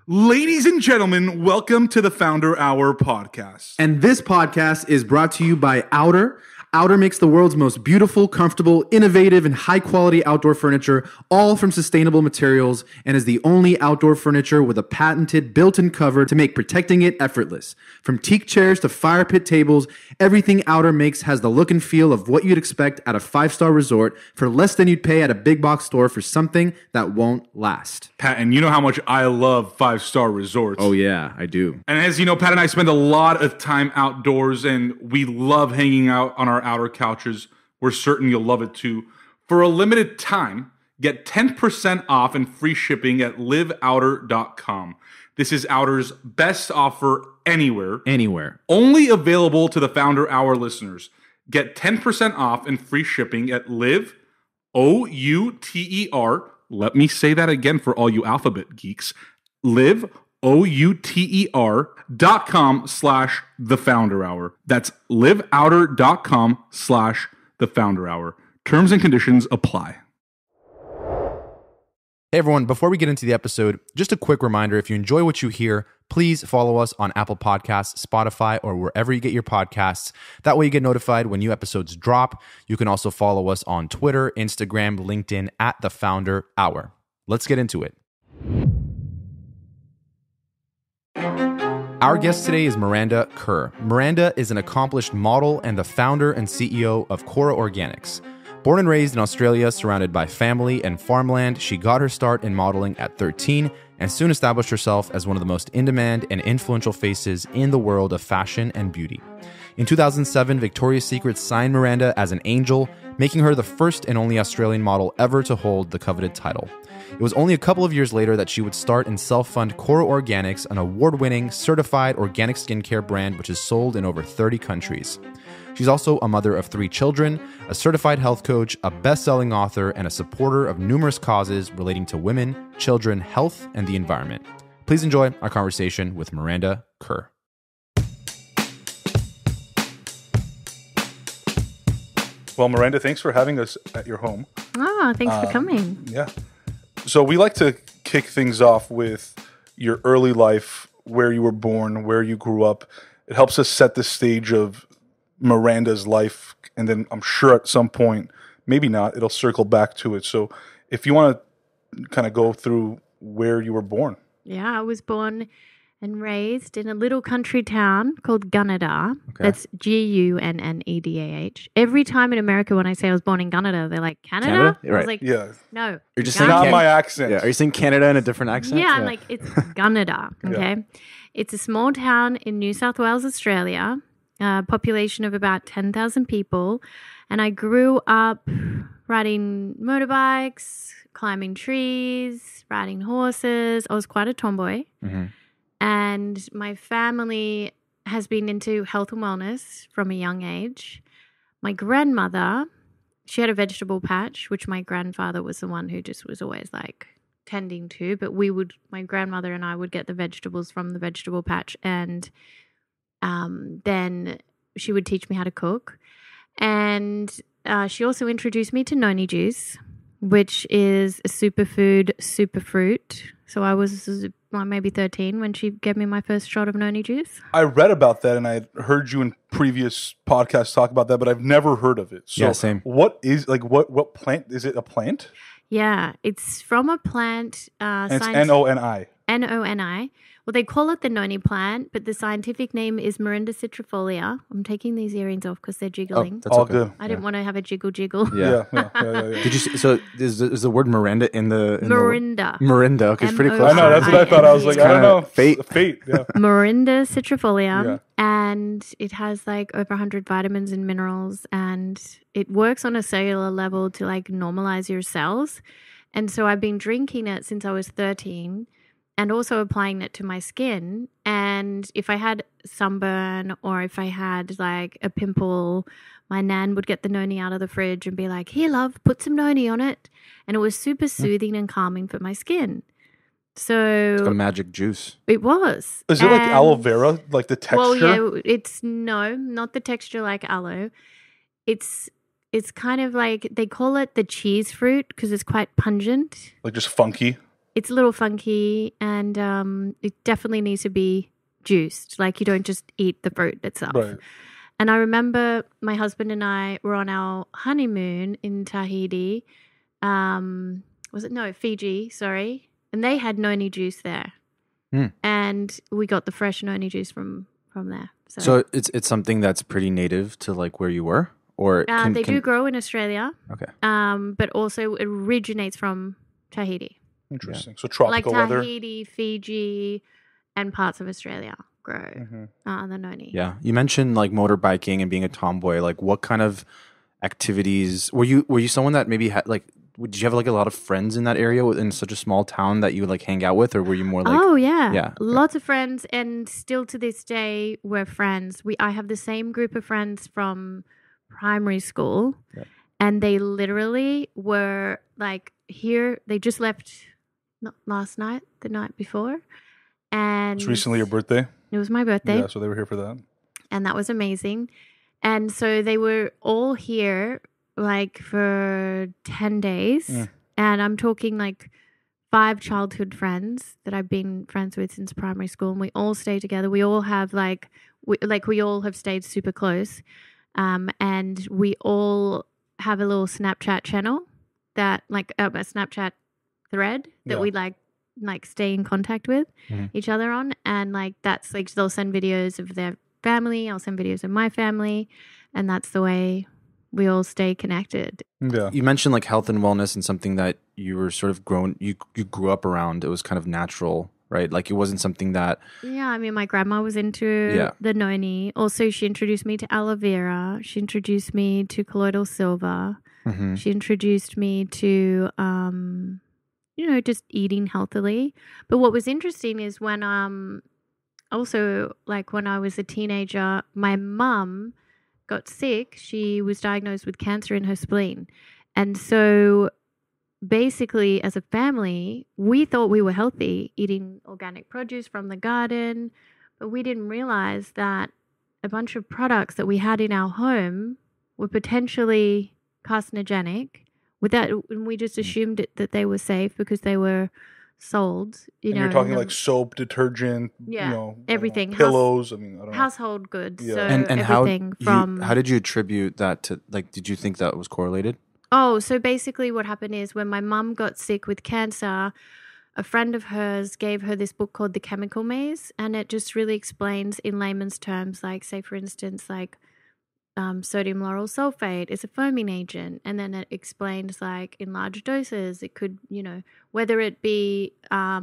Ladies and gentlemen, welcome to the Founder Hour podcast. And this podcast is brought to you by Outer. Outer makes the world's most beautiful, comfortable, innovative, and high-quality outdoor furniture, all from sustainable materials, and is the only outdoor furniture with a patented built-in cover to make protecting it effortless. From teak chairs to fire pit tables, everything Outer makes has the look and feel of what you'd expect at a five-star resort for less than you'd pay at a big box store for something that won't last. Pat, and you know how much I love five-star resorts. Oh yeah, I do. And as you know, Pat and I spend a lot of time outdoors, and we love hanging out on our outer couches. We're certain you'll love it too. For a limited time, get 10% off and free shipping at liveouter.com. This is Outer's best offer anywhere. Anywhere. Only available to the Founder Hour listeners. Get 10% off and free shipping at live, O-U-T-E-R. Let me say that again for all you alphabet geeks. Live, OUTER.com/thefounder-hour. That's liveouter.com/thefounder-hour. Terms and conditions apply. Hey everyone, before we get into the episode, just a quick reminder, if you enjoy what you hear, please follow us on Apple Podcasts, Spotify, or wherever you get your podcasts. That way you get notified when new episodes drop. You can also follow us on Twitter, Instagram, LinkedIn at The Founder Hour. Let's get into it. Our guest today is Miranda Kerr. Miranda is an accomplished model and the founder and CEO of KORA Organics. Born and raised in Australia, surrounded by family and farmland, she got her start in modeling at 13 and soon established herself as one of the most in-demand and influential faces in the world of fashion and beauty. In 2007, Victoria's Secret signed Miranda as an angel, making her the first and only Australian model ever to hold the coveted title. It was only a couple of years later that she would start and self-fund KORA Organics, an award-winning, certified organic skincare brand which is sold in over 30 countries. She's also a mother of 3 children, a certified health coach, a best-selling author, and a supporter of numerous causes relating to women, children, health, and the environment. Please enjoy our conversation with Miranda Kerr. Well, Miranda, thanks for having us at your home. Oh, thanks for coming. Yeah. So we like to kick things off with your early life, where you were born, where you grew up. It helps us set the stage of Miranda's life, and then I'm sure at some point, maybe not, it'll circle back to it. So if you want to kind of go through where you were born. Yeah, I was born and raised in a little country town called Gunnedah. Okay. That's Gunnedah. Every time in America when I say I was born in Gunnedah, they're like, Canada? I was Right. like, Yeah. no. You're just Not saying my accent. Yeah, are you saying Canada in a different accent? Yeah, I'm like, it's Gunnedah, okay? Yeah. It's a small town in New South Wales, Australia, a population of about 10,000 people. And I grew up riding motorbikes, climbing trees, riding horses. I was quite a tomboy. Mm-hmm. And my family has been into health and wellness from a young age. My grandmother, she had a vegetable patch, which my grandfather was the one who just was always like tending to. But my grandmother and I would get the vegetables from the vegetable patch. And then she would teach me how to cook. And she also introduced me to noni juice, which is a superfood, superfruit. So I was maybe 13 when she gave me my first shot of noni juice. I read about that, and I heard you in previous podcasts talk about that, but I've never heard of it. So Yeah, same. What is, like, what plant? Is it a plant? Yeah, it's from a plant. And it's N-O-N-I. N-O-N-I. Well, they call it the noni plant, but the scientific name is Miranda citrifolia. I'm taking these earrings off because they're jiggling. That's All okay. good. I didn't want to have a jiggle. Yeah. Yeah. Did you? So is the word Miranda in the Miranda. Miranda? Okay, it's pretty M-O-R-I-N-D. close. I know, that's what I thought. I was like, I don't know. Fate. Yeah. Miranda citrifolia. Yeah. And it has like over 100 vitamins and minerals, and it works on a cellular level to like normalize your cells. And so I've been drinking it since I was 13 and also applying it to my skin. And if I had sunburn or if I had like a pimple, my nan would get the noni out of the fridge and be like, here, love, put some noni on it. And it was super soothing and calming for my skin. So It's got a magic juice. it was. Is it like aloe vera, like the texture? Well, yeah, it's not the texture like aloe. It's kind of like, they call it the cheese fruit because it's quite pungent. Like just funky? it's a little funky, and it definitely needs to be juiced. Like, you don't just eat the fruit itself. Right. And I remember my husband and I were on our honeymoon in Tahiti. Fiji, sorry. And they had noni juice there. And we got the fresh noni juice from there. So it's something that's pretty native to like where you were? Or they do grow in Australia. Okay. But also it originates from Tahiti. Interesting. Yeah. So tropical like weather. Tahiti, Fiji, and parts of Australia grow the noni. Yeah. You mentioned like motorbiking and being a tomboy. Like, what kind of activities were you someone that maybe had like? Did you have like a lot of friends in that area in such a small town that you would like hang out with, or were you more like? Oh yeah, yeah, okay. Lots of friends, and still to this day we're friends. I have the same group of friends from primary school, and they literally were like here. They just left not last night, the night before, and It's recently your birthday. It was my birthday. Yeah, so they were here for that, and that was amazing. And so they were all here like for 10 days. And I'm talking like 5 childhood friends that I've been friends with since primary school. And we all stay together. We all have we all have stayed super close. And we all have a little Snapchat channel that a Snapchat thread that we like stay in contact with each other on. And like, that's like, they'll send videos of their family. I'll send videos of my family. And that's the way we all stay connected. Yeah. You mentioned like health and wellness and something that you were sort of you grew up around. It was kind of natural, right? Like, it wasn't something that... Yeah, I mean, my grandma was into the noni. Also, she introduced me to aloe vera. She introduced me to colloidal silver. She introduced me to, just eating healthily. But what was interesting is when also, like, when I was a teenager, my mum got sick. She was diagnosed with cancer in her spleen. And so basically, as a family, we thought we were healthy, eating organic produce from the garden, but we didn't realize that a bunch of products that we had in our home were potentially carcinogenic. And we just assumed that they were safe because they were sold. You're talking like soap, detergent, everything, pillows. I don't know. Household goods. Yeah. So and everything how did you attribute that to? Like, did you think that was correlated? Oh, so basically what happened is when my mum got sick with cancer, a friend of hers gave her this book called The Chemical Maze, and it just really explains in layman's terms, like, say, for instance, like sodium lauryl sulfate is a foaming agent, and then it explains like in large doses it could, whether it be I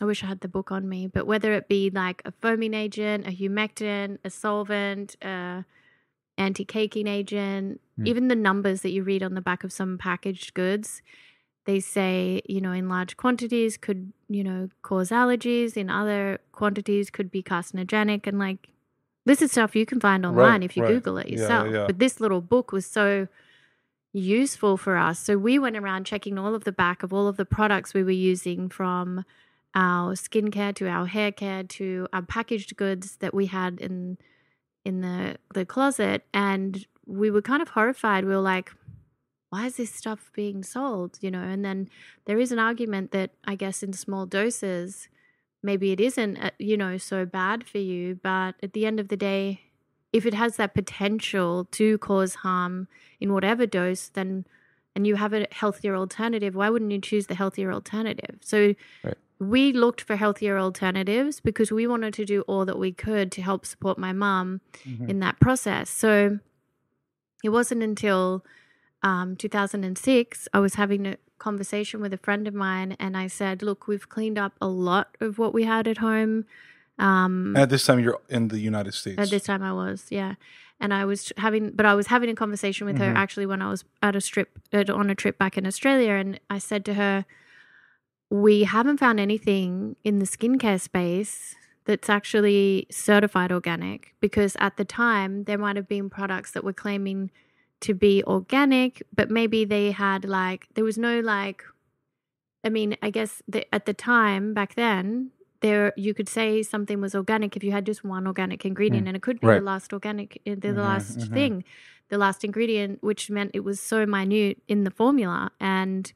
wish I had the book on me, but whether it be like a foaming agent, a humectant, a solvent, anti-caking agent, even the numbers that you read on the back of some packaged goods, they say, in large quantities could, cause allergies, in other quantities could be carcinogenic, and like, this is stuff you can find online if you Google it yourself. Yeah. But this little book was so useful for us. So we went around checking all of the back of all of the products we were using, from our skincare to our hair care to our packaged goods that we had in the closet. And we were kind of horrified. We were like, why is this stuff being sold? And then there is an argument that I guess in small doses, maybe it isn't, so bad for you. But at the end of the day, if it has that potential to cause harm in whatever dose, then, and you have a healthier alternative, why wouldn't you choose the healthier alternative? So we looked for healthier alternatives because we wanted to do all that we could to help support my mom in that process. So it wasn't until 2006, I was having a conversation with a friend of mine, and I said, look, we've cleaned up a lot of what we had at home. And at this time you're in the United States. At this time I was, yeah. And I was having a conversation with her actually when I was on a trip back in Australia, and I said to her, we haven't found anything in the skincare space that's actually certified organic, because at the time there might have been products that were claiming to be organic, but maybe they had there was no I guess at the time back then, you could say something was organic if you had just one organic ingredient, and it could be the last thing, the last ingredient, which meant it was so minute in the formula. And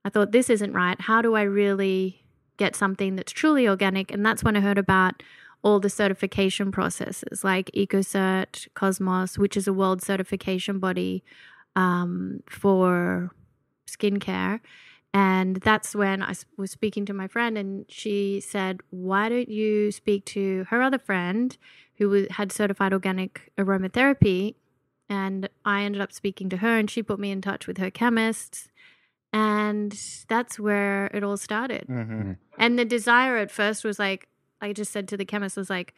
I thought, this isn't right. How do I really get something that's truly organic? And that's when I heard about all the certification processes like EcoCert, Cosmos, which is a world certification body for skincare. And that's when I was speaking to my friend, and she said, why don't you speak to her other friend who had certified organic aromatherapy? And I ended up speaking to her, and she put me in touch with her chemists. And that's where it all started. Mm-hmm. And the desire at first was like, I just said to the chemist, was like,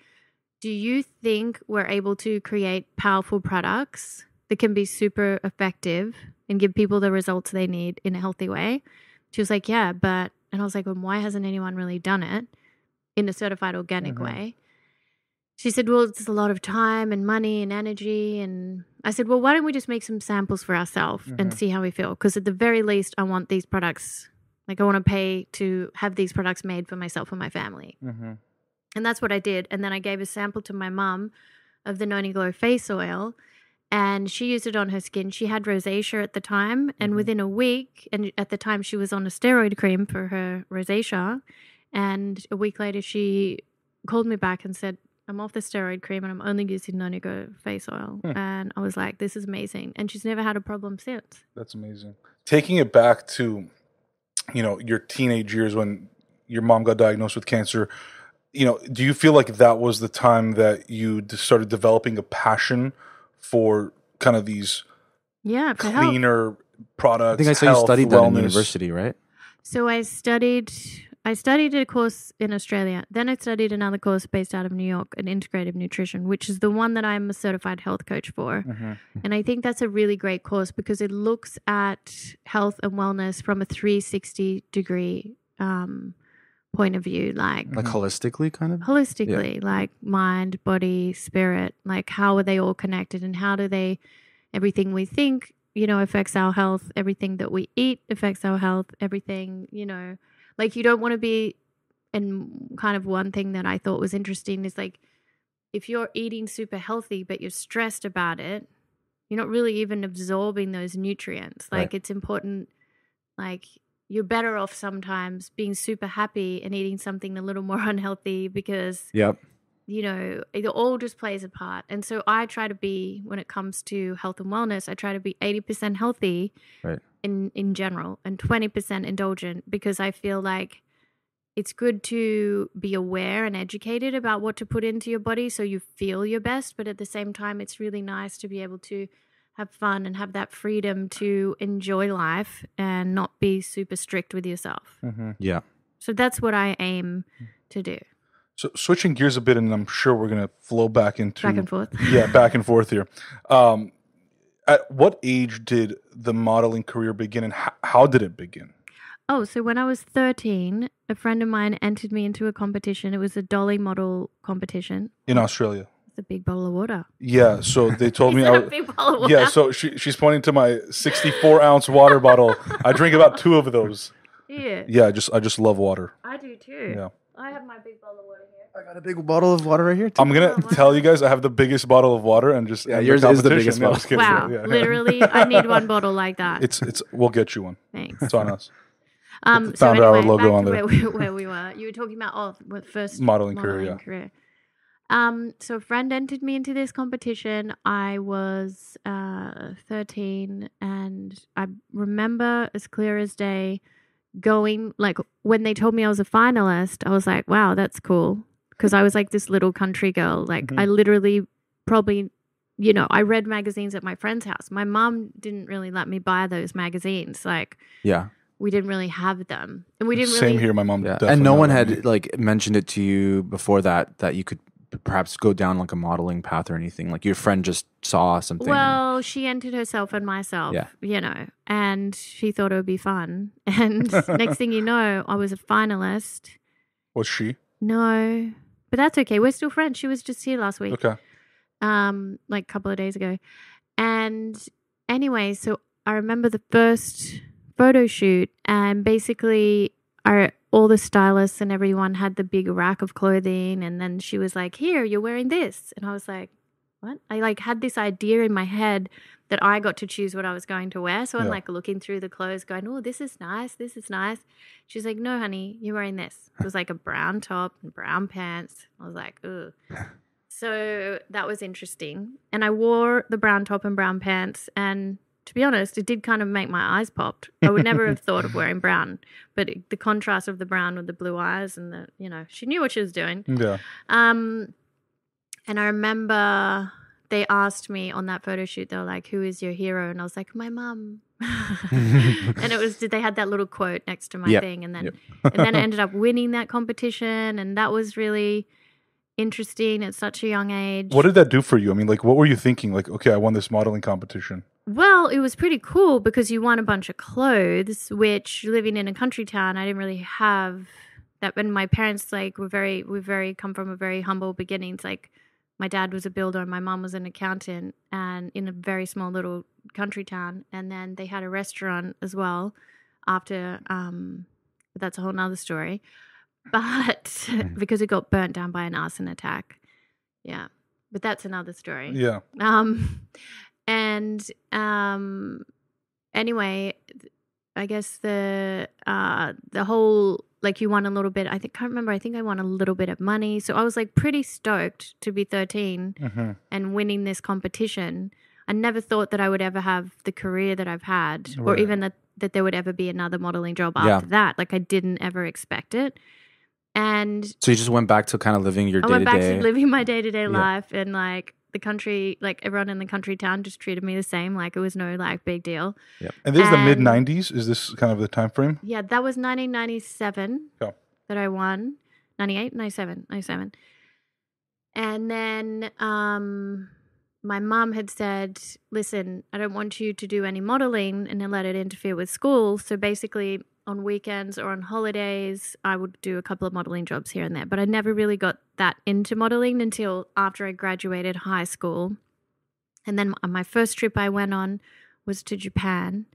do you think we're able to create powerful products that can be super effective and give people the results they need in a healthy way? She was like, yeah, but, and I was like, well, why hasn't anyone really done it in a certified organic way? She said, well, it's a lot of time and money and energy. And I said, well, why don't we just make some samples for ourselves and see how we feel? Because at the very least, I want these products, like I want to pay to have these products made for myself and my family. And that's what I did. And then I gave a sample to my mum of the Noni Glow face oil, and she used it on her skin. She had rosacea at the time, and within a week, and at the time she was on a steroid cream for her rosacea, and a week later she called me back and said, I'm off the steroid cream and I'm only using Noni Glow face oil. And I was like, this is amazing. And she's never had a problem since. That's amazing. Taking it back to, your teenage years when your mom got diagnosed with cancer, do you feel like that was the time that you started developing a passion for kind of these for health. cleaner products? I think I saw health, you studied that in wellness? university, right? So I studied a course in Australia. Then I studied another course based out of New York, an integrative nutrition, which is the one that I'm a certified health coach for. And I think that's a really great course because it looks at health and wellness from a 360-degree point of view, like holistically, kind of. Holistically, like mind, body, spirit. Like how are they all connected, and how do they? Everything we think, affects our health. Everything that we eat affects our health. Everything, like you don't want to be. And kind of one thing that I thought was interesting is like, if you're eating super healthy but you're stressed about it, you're not really even absorbing those nutrients. Like it's important, like. You're better off sometimes being super happy and eating something a little more unhealthy because, it all just plays a part. And so I try to be, when it comes to health and wellness, I try to be 80% healthy in general and 20% indulgent because I feel like it's good to be aware and educated about what to put into your body so you feel your best. But at the same time, it's really nice to be able to have fun and have that freedom to enjoy life and not be super strict with yourself. Yeah. So that's what I aim to do. So switching gears a bit, and I'm sure we're going to flow back into... Back and forth. Yeah, back and forth here. At what age did the modeling career begin, and how did it begin? Oh, so when I was 13, a friend of mine entered me into a competition. It was a dolly model competition. In Australia? A big bottle of water. Yeah, so they told me a big bottle of water. Yeah, so she's pointing to my 64-ounce water bottle. I drink about 2 of those. Yeah, I just love water. I do too. Yeah, I have my big bottle of water here. I got a big bottle of water right here too. I'm gonna tell you guys I have the biggest bottle of water, and just yours is the biggest bottle. Wow, literally, I need one bottle like that. It's we'll get you one. Thanks. It's on us. So anyway, our logo back on to there. where we were. You were talking about first modeling career. So a friend entered me into this competition. I was 13, and I remember as clear as day going, like when they told me I was a finalist, I was like, wow, that's cool. Because I was like this little country girl. Like I literally probably, I read magazines at my friend's house. My mom didn't really let me buy those magazines. Like, we didn't really have them. And we didn't really... Same here, my mom definitely. And no one had like mentioned it to you before that you could perhaps go down like a modeling path or anything? Like your friend just saw something? Well, she entered herself and myself, and she thought it would be fun. And next thing you know, I was a finalist. Was she? No, but that's okay. We're still friends. She was just here last week. Okay. Like a couple of days ago. And anyway, so I remember the first photo shoot, and basically all the stylists and everyone had the big rack of clothing, and then she was like, here, you're wearing this. And I was like, what? I like had this idea in my head that I got to choose what I was going to wear. So I'm Yeah. like looking through the clothes going, oh, this is nice. This is nice. She's like, no, honey, you're wearing this. It was like a brown top and brown pants. I was like, ugh. So that was interesting. And I wore the brown top and brown pants. And to be honest, it did kind of make my eyes popped. I would never have thought of wearing brown. But the contrast of the brown with the blue eyes and the, you know, she knew what she was doing. Yeah. And I remember they asked me on that photo shoot, they were like, who is your hero? And I was like, my mum. And it was, they had that little quote next to my thing. And then, and then I ended up winning that competition. And that was really interesting at such a young age. What did that do for you? I mean, like, what were you thinking? Like, okay, I won this modeling competition. Well, it was pretty cool because you won a bunch of clothes, which living in a country town, I didn't really have that. And my parents, like, we come from a very humble beginnings. Like, my dad was a builder and my mom was an accountant, and in a very small little country town. And then they had a restaurant as well after, but that's a whole nother story. But because it got burnt down by an arson attack. Yeah. But that's another story. Yeah. Anyway, I guess the whole, like, you won a little bit. I think I won a little bit of money. So I was like pretty stoked to be 13 and winning this competition. I never thought that I would ever have the career that I've had, or even that there would ever be another modeling job after that. Like, I didn't ever expect it. And so you just went back to kind of living your day-to-day. I went back to living my day-to-day life, and like the country, like everyone in the country town just treated me the same. Like, it was no like big deal. Yep. And this is the mid 90s. Is this kind of the time frame? Yeah, that was 1997 that I won. 98, 97. And then my mom had said, listen, I don't want you to do any modeling and then let it interfere with school. So basically on weekends or on holidays, I would do a couple of modeling jobs here and there. But I never really got that into modeling until after I graduated high school. And then my first trip I went on was to Japan.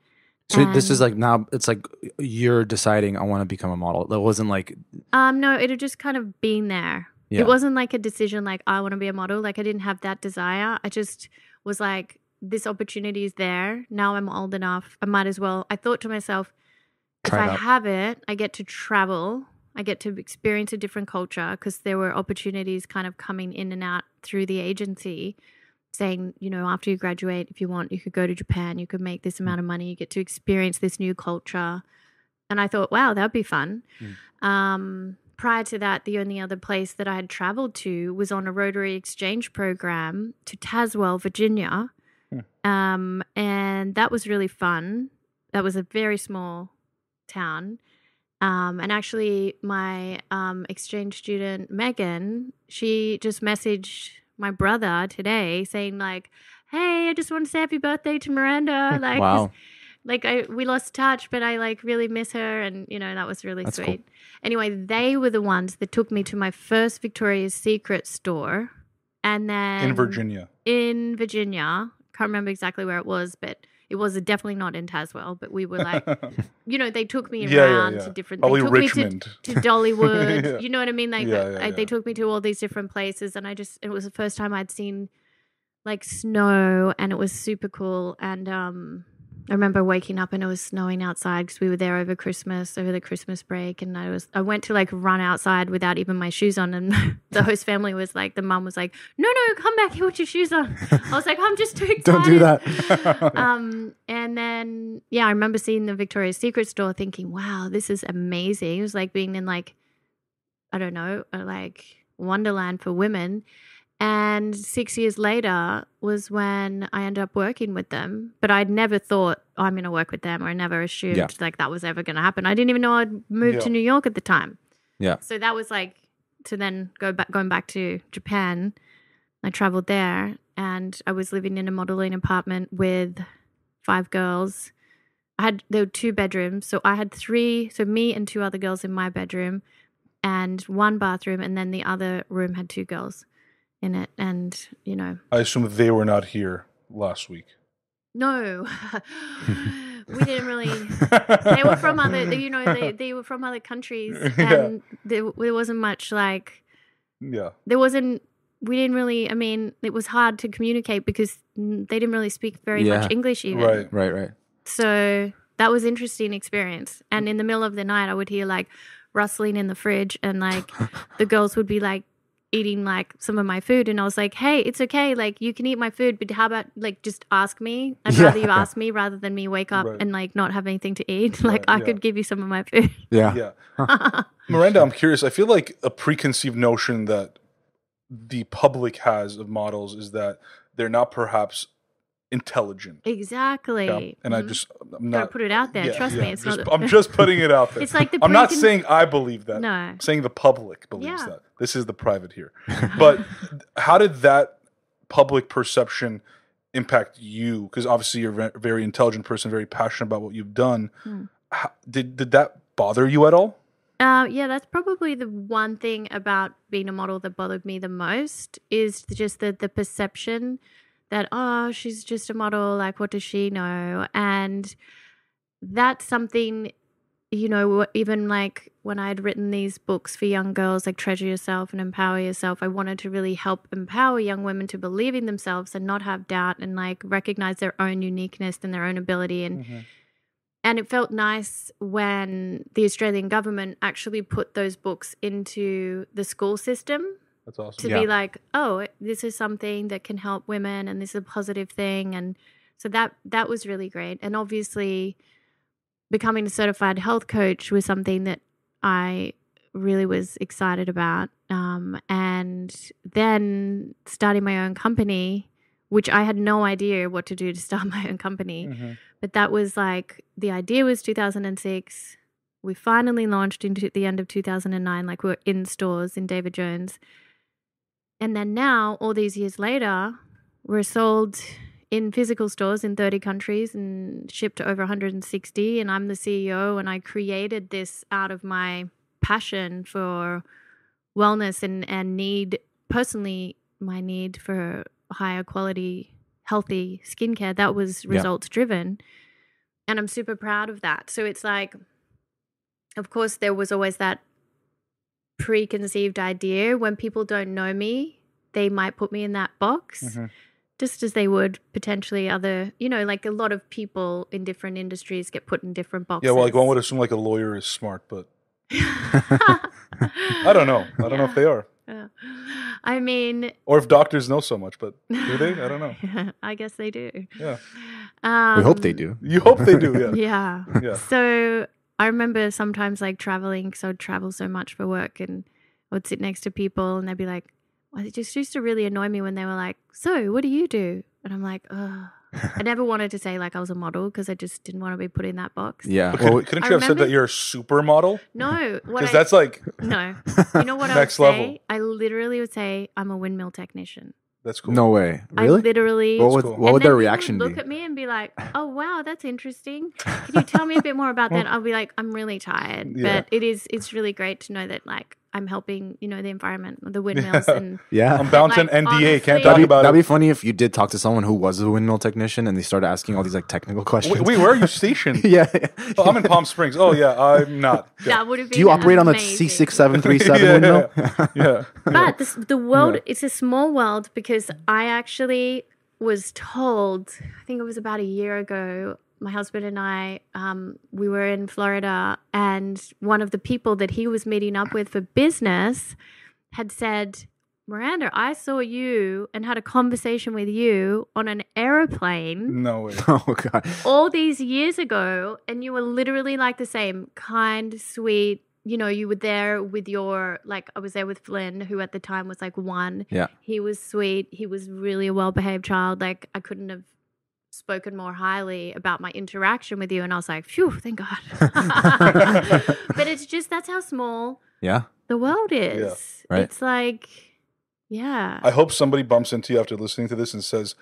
So this is like, now it's like you're deciding I want to become a model. That wasn't like... No, it had just kind of been there. Yeah. It wasn't like a decision like I want to be a model. Like, I didn't have that desire. I just was like, this opportunity is there. Now I'm old enough. I might as well. I thought to myself, if I have it, I get to travel. I get to experience a different culture, because there were opportunities kind of coming in and out through the agency saying, you know, after you graduate, if you want, you could go to Japan. You could make this amount of money. You get to experience this new culture. And I thought, wow, that'd be fun. Prior to that, the only other place that I had traveled to was on a Rotary exchange program to Tazewell, Virginia. And that was really fun. That was a very small town. And actually, my exchange student, Megan, she just messaged my brother today saying, like, hey, I just want to say happy birthday to Miranda. Like, wow. Like, we lost touch, but I like really miss her, and you know, that was really That's sweet. cool. Anyway, they were the ones that took me to my first Victoria's Secret store, and then In Virginia. Can't remember exactly where it was, but it was definitely not in Tazewell. But we were like, you know, they took me around to different. Probably they took Richmond. me to Dollywood. Yeah. You know what I mean? Like, they took me to all these different places, and it was the first time I'd seen like snow, and it was super cool. And I remember waking up and it was snowing outside because we were there over the Christmas break, and I went to like run outside without even my shoes on, and the host family was like, the mum was like, no, come back here with your shoes on. I was like, I'm just too excited. Don't do that. And then I remember seeing the Victoria's Secret store thinking, wow, this is amazing. It was like being in like, I don't know, like Wonderland for women. And 6 years later was when I ended up working with them. But I'd never thought, I'm going to work with them, or I never assumed like that was ever going to happen. I didn't even know I'd moved to New York at the time. Yeah. So that was like, to then going back to Japan, I traveled there, and I was living in a modeling apartment with 5 girls. There were 2 bedrooms. So I had 3, so me and 2 other girls in my bedroom, and 1 bathroom, and then the other room had 2 girls in it. And you know, I assume they were not here last week. No, we didn't really. They were from other, you know, they were from other countries, and there wasn't much like. Yeah. There wasn't we didn't really, I mean, it was hard to communicate because they didn't really speak very much English even. Right. So that was interesting experience. And in the middle of the night, I would hear like rustling in the fridge and like the girls would be like eating like some of my food. And I was like, hey, it's okay. Like you can eat my food, but how about like just ask me? I'd rather you ask me rather than me wake up and like not have anything to eat. Like I could give you some of my food. Yeah. Miranda, I'm curious. I feel like a preconceived notion that the public has of models is that they're not perhaps intelligent. Exactly. Yeah. And I'm not gotta put it out there. Trust me, it's not. I'm just putting it out there. It's like I'm not saying I believe that. No. I'm saying the public believes that. This is the private here. But how did that public perception impact you? Because obviously you're a very intelligent person, very passionate about what you've done. Did that bother you at all? Yeah, that's probably the one thing about being a model that bothered me the most is just the perception that, oh, she's just a model, like what does she know? And that's something, you know, even like when I had written these books for young girls, like Treasure Yourself and Empower Yourself, I wanted to really help empower young women to believe in themselves and not have doubt and like recognize their own uniqueness and their own ability. And it felt nice when the Australian government actually put those books into the school system. That's awesome. To be like, oh, this is something that can help women and this is a positive thing. And so that was really great. And obviously becoming a certified health coach was something that I really was excited about. And then starting my own company, which I had no idea what to do to start my own company. But that was like, the idea was 2006. We finally launched into the end of 2009, like we were in stores in David Jones. And then now, all these years later, we're sold in physical stores in 30 countries and shipped to over 160. And I'm the CEO, and I created this out of my passion for wellness and need, personally, my need for higher quality, healthy skincare. That was results driven. And I'm super proud of that. So it's like, of course, there was always that preconceived idea. When people don't know me, they might put me in that box, just as they would potentially other, you know, like a lot of people in different industries get put in different boxes. Yeah, well, like one would assume like a lawyer is smart, but I don't know. I don't know if they are. I mean, or if doctors know so much, but do they? I don't know. I guess they do. Yeah. We hope they do. You hope they do, yeah. Yeah. So I remember sometimes like traveling, because I would travel so much for work, and I would sit next to people and they'd be like, well, it just used to really annoy me when they were like, so what do you do? And I'm like, oh. I never wanted to say like I was a model because I just didn't want to be put in that box. Yeah. Well, couldn't you have said that you're a supermodel? No. Because that's like... No. You know what I would say? Level. I literally would say I'm a windmill technician. That's cool. No way. Really? I literally... What would their reaction be? Look at me and be like, oh, wow, that's interesting. Can you tell me a bit more about that? I'll be like, I'm really tired. Yeah. But it's really great to know that like I'm helping, you know, the environment, the windmills. And I'm bound to an NDA. Honestly, can't talk about it. That'd be funny if you did talk to someone who was a windmill technician and they started asking all these like technical questions. Wait, where are you stationed? Oh, I'm in Palm Springs. Oh, yeah, I'm not. Yeah. That would have been Do you operate on the C6737 windmill? Yeah. But the world, it's a small world, because I actually was told, I think it was about a year ago, my husband and I, we were in Florida, and one of the people that he was meeting up with for business had said, Miranda, I saw you and had a conversation with you on an aeroplane. No way. Oh, God. All these years ago, and you were literally like the same, kind, sweet. You know, you were there with your, like, I was there with Flynn, who at the time was like 1. Yeah. He was sweet. He was really a well-behaved child. Like, I couldn't have spoken more highly about my interaction with you. And I was like, phew, thank God. But it's just, that's how small the world is. Yeah. Right. It's like, yeah. I hope somebody bumps into you after listening to this and says,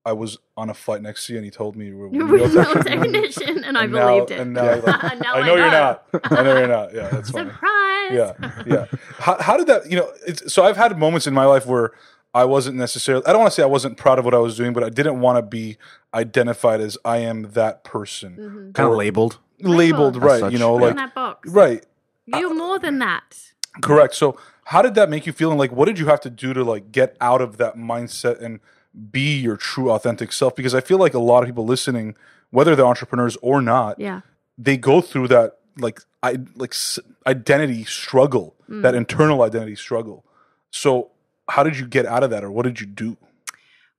I was on a flight next to you and he told me you were a real technician, and I believed it. And now, like, I know you're not. I know you're not. Yeah, that's funny. Surprise. Yeah. How did that, you know, so I've had moments in my life where I wasn't necessarily, I don't want to say I wasn't proud of what I was doing, but I didn't want to be identified as I am that person. Mm-hmm. Kind of labeled. Right. You know, like, in that box. Right. You're more than that. Correct. So how did that make you feel? And like, what did you have to do to like get out of that mindset and be your true authentic self? Because I feel like a lot of people listening, whether they're entrepreneurs or not, they go through that identity struggle, that internal identity struggle. So how did you get out of that, or what did you do?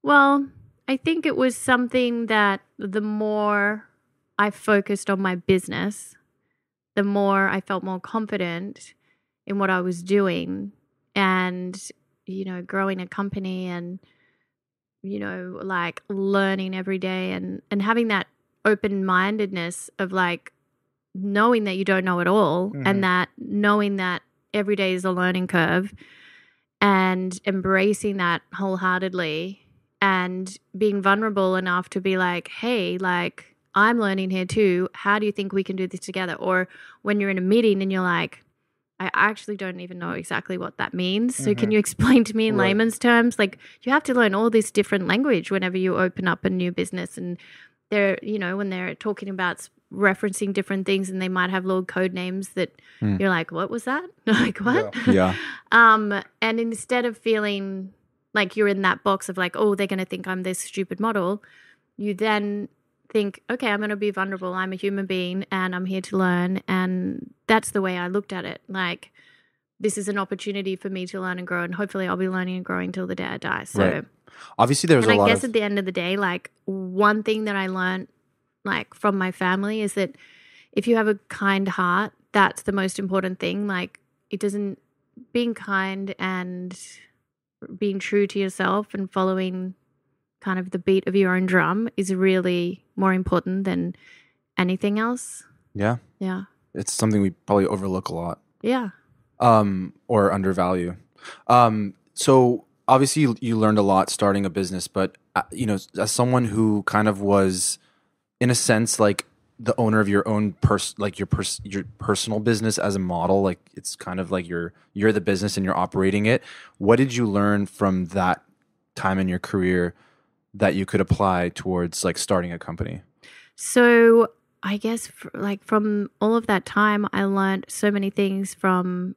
Well, I think it was something that the more I focused on my business, the more I felt more confident in what I was doing, and, you know, growing a company, and, you know, like learning every day, and having that open-mindedness of like knowing that you don't know it all, and that knowing that every day is a learning curve, and embracing that wholeheartedly, and being vulnerable enough to be like, hey, like, I'm learning here too. How do you think we can do this together? Or when you're in a meeting and you're like, I actually don't even know exactly what that means. So can you explain to me in layman's terms? Like, you have to learn all this different language whenever you open up a new business. And they're, you know, when they're talking about referencing different things, and they might have little code names that you're like, what was that? Like, what? Yeah. And instead of feeling like you're in that box of like, oh, they're going to think I'm this stupid model, you then think, okay, I'm going to be vulnerable. I'm a human being and I'm here to learn. And that's the way I looked at it. Like, this is an opportunity for me to learn and grow, and hopefully I'll be learning and growing till the day I die. So obviously there's a lot of... I guess at the end of the day, like, one thing that I learned like from my family is that if you have a kind heart, that's the most important thing. Like, it doesn't, being kind and being true to yourself and following kind of the beat of your own drum is really more important than anything else. Yeah. Yeah. It's something we probably overlook a lot. Yeah. Or undervalue. So obviously you learned a lot starting a business, but you know, as someone who kind of was, in a sense, like the owner of your own your personal business as a model, like it's kind of like you're the business and you're operating it. What did you learn from that time in your career that you could apply towards like starting a company? So I guess like from all of that time, I learned so many things, from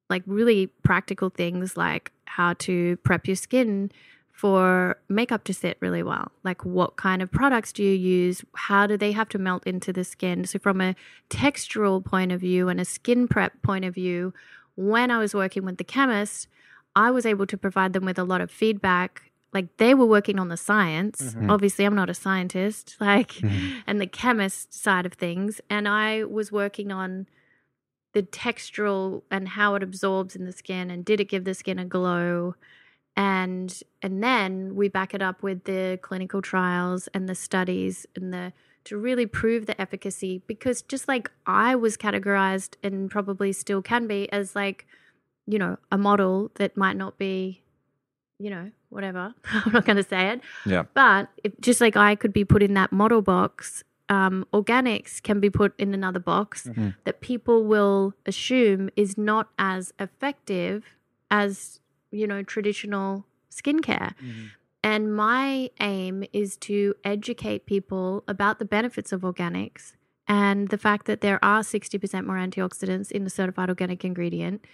like really practical things like how to prep your skin for makeup to sit really well. Like, what kind of products do you use? How do they have to melt into the skin? So from a textural point of view and a skin prep point of view, when I was working with the chemist, I was able to provide them with a lot of feedback. Like, they were working on the science. Obviously, I'm not a scientist, like, and the chemist side of things. And I was working on the textural and how it absorbs in the skin, and did it give the skin a glow? And then we back it up with the clinical trials and the studies and to really prove the efficacy. Because just like I was categorized, and probably still can be, as like, you know, a model that might not be, you know, whatever. I'm not going to say it. Yeah. But just like I could be put in that model box, organics can be put in another box that people will assume is not as effective as, you know, traditional skincare. And my aim is to educate people about the benefits of organics and the fact that there are 60% more antioxidants in a certified organic ingredient.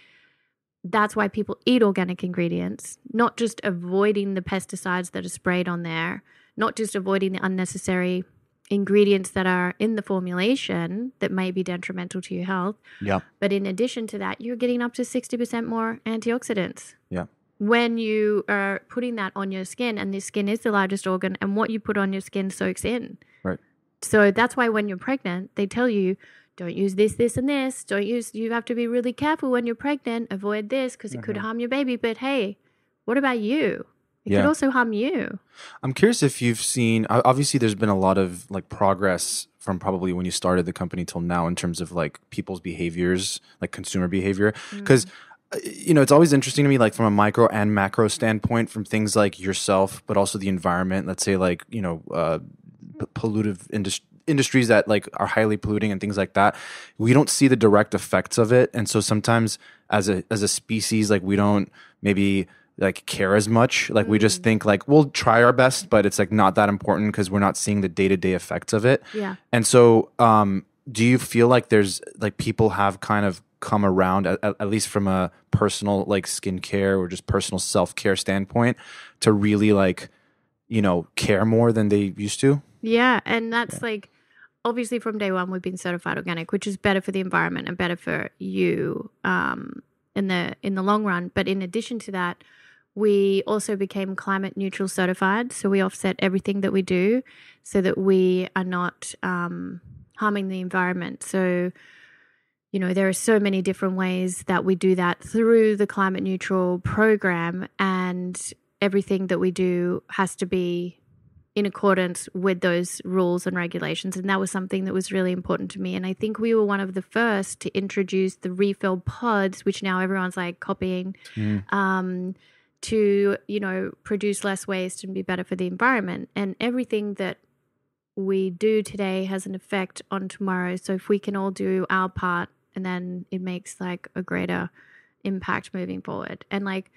That's why people eat organic ingredients, not just avoiding the pesticides that are sprayed on there, not just avoiding the unnecessary ingredients that are in the formulation that may be detrimental to your health. Yeah. But in addition to that, you're getting up to 60% more antioxidants. Yeah. When you are putting that on your skin, and the skin is the largest organ, and what you put on your skin soaks in. Right. So that's why when you're pregnant, they tell you, don't use this, this, and this. You have to be really careful when you're pregnant. Avoid this because it could harm your baby. But hey, what about you? It could also harm you. I'm curious if you've seen, obviously there's been a lot of like progress from probably when you started the company till now in terms of like people's behaviors, like consumer behavior. Because, you know, it's always interesting to me, like from a micro and macro standpoint, from things like yourself, but also the environment, let's say like, you know, pollutive industries that like are highly polluting and things like that. We don't see the direct effects of it. And so sometimes as a species, like we don't maybe like care as much. Like we just think like we'll try our best, but it's like not that important because we're not seeing the day-to-day effects of it. Yeah. And so do you feel like there's like people have kind of come around, at least from a personal like skincare or just personal self-care standpoint, to really like, you know, care more than they used to? Yeah, and that's like, obviously from day one we've been certified organic, which is better for the environment and better for you in the long run. But in addition to that, we also became climate neutral certified. So we offset everything that we do so that we are not harming the environment. So, you know, there are so many different ways that we do that through the climate neutral program, and everything that we do has to be in accordance with those rules and regulations. And that was something that was really important to me. And I think we were one of the first to introduce the refill pods, which now everyone's like copying, to, you know, produce less waste and be better for the environment. And everything that we do today has an effect on tomorrow. So if we can all do our part, and then it makes like a greater impact moving forward. And like,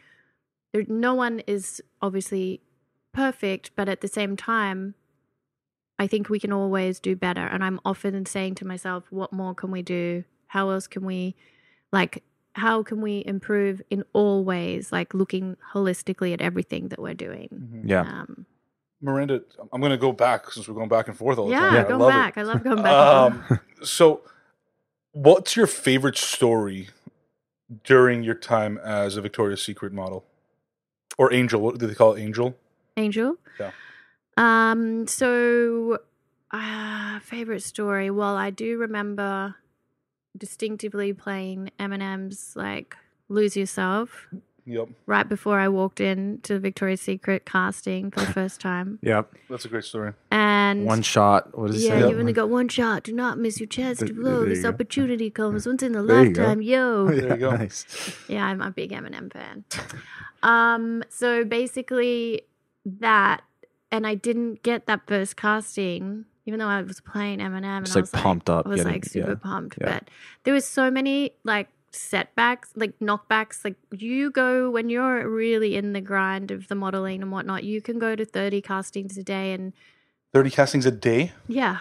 no one is obviously perfect, but at the same time, I think we can always do better. And I'm often saying to myself, what more can we do? How else can we, like, how can we improve in all ways, like looking holistically at everything that we're doing? Yeah. Miranda, I'm going to go back since we're going back and forth all the time. Yeah, go back. I love going back. So what's your favorite story during your time as a Victoria's Secret model? Or angel? What do they call it? Angel? Angel? Yeah. Favorite story. Well, I do remember distinctively playing Eminem's like Lose Yourself. Yep. Right before I walked in to Victoria's Secret casting for the first time. Yep. That's a great story. And one shot. What does it say? Yeah, you've only got one shot. Do not miss your chance to blow. This opportunity comes once in a There you lifetime. Yo. There you go. Nice. Yeah, I'm a big Eminem fan. So basically that, and I didn't get that first casting, even though I was playing Eminem. And Just I like was pumped up. I was getting- like super yeah. pumped. Yeah. But there was so many like setbacks, like knockbacks. Like you go, when you're really in the grind of the modeling and whatnot, you can go to 30 castings a day and 30 castings a day? yeah.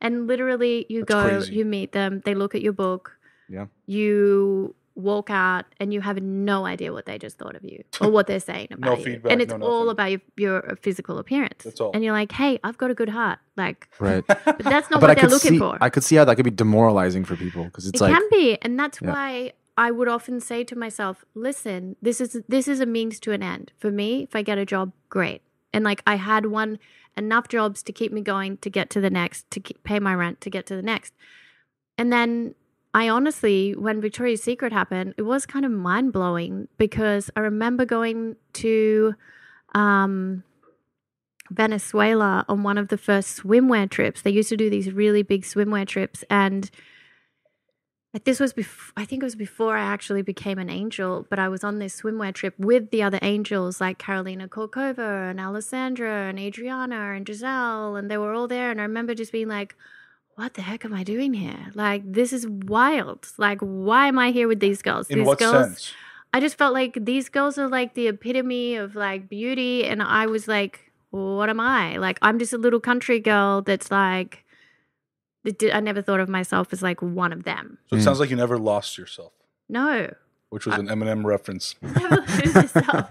And literally you That's go, crazy. you meet them, they look at your book, Yeah. you walk out and you have no idea what they just thought of you or what they're saying about No you. feedback, And it's no all nothing. about your physical appearance. That's all. And you're like, hey, I've got a good heart. Like, Right. but that's not But what I they're could looking see, for. I could see how that could be demoralizing for people because it's It like, can be. And that's Yeah. why I would often say to myself, listen, this is a means to an end. For me, if I get a job, great. And like I had enough jobs to keep me going, to get to the next, to pay my rent, to get to the next. And then I honestly, when Victoria's Secret happened, it was kind of mind-blowing because I remember going to Venezuela on one of the first swimwear trips. They used to do these really big swimwear trips, and like this was I think it was before I actually became an angel, but I was on this swimwear trip with the other angels like Carolina Korkova and Alessandra and Adriana and Giselle, and they were all there. And I remember just being like, what the heck am I doing here? Like, this is wild. Like, why am I here with these girls? In These what girls, sense? I just felt like these girls are like the epitome of like beauty. And I was like, what am I? Like, I'm just a little country girl that's like, I never thought of myself as like one of them. So it sounds like you never lost yourself, No. which was an Eminem reference. Never lose yourself.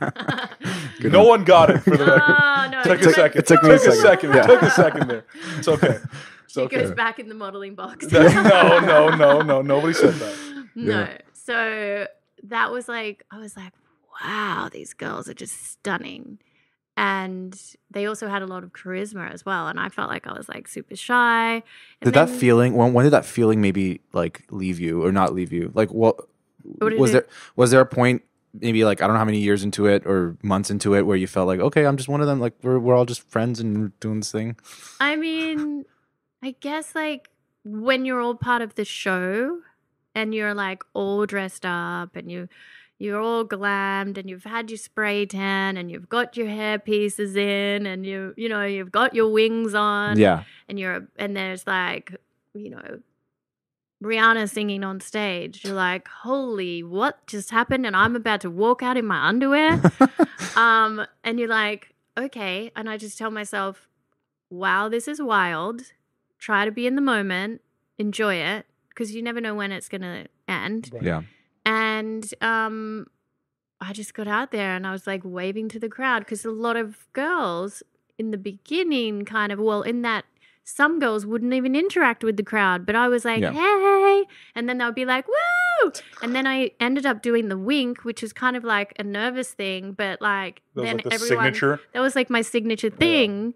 No one got it for the record. No. Took just a second. it took me a second. It took a second there. It's okay. It's She okay. goes back in the modeling box. No. Nobody said that. No. Yeah. So that was like, I was like, wow, these girls are just stunning. And they also had a lot of charisma as well. And I felt like I was like super shy. And did that then- feeling, when did that feeling maybe like leave you or not leave you? Like what did was it- was there a point maybe like, I don't know how many years into it or months into it where you felt like, okay, I'm just one of them. Like we're all just friends and we're doing this thing. I mean, I guess like when you're all part of the show and you're like all dressed up and you're all glammed and you've had your spray tan and you've got your hair pieces in and you've got your wings on. Yeah. And there's like, Rihanna singing on stage. You're like, holy, what just happened? And I'm about to walk out in my underwear. And you're like, okay. And I just tell myself, wow, this is wild. Try to be in the moment, enjoy it, because you never know when it's going to end. Right. Yeah. And I just got out there and I was like waving to the crowd because a lot of girls in the beginning kind of, well, in that some girls wouldn't even interact with the crowd, but I was like, Yeah. hey, and then they would be like, woo! And then I ended up doing the wink, which is kind of like a nervous thing, but like That was then like the everyone, signature. that was like my signature thing.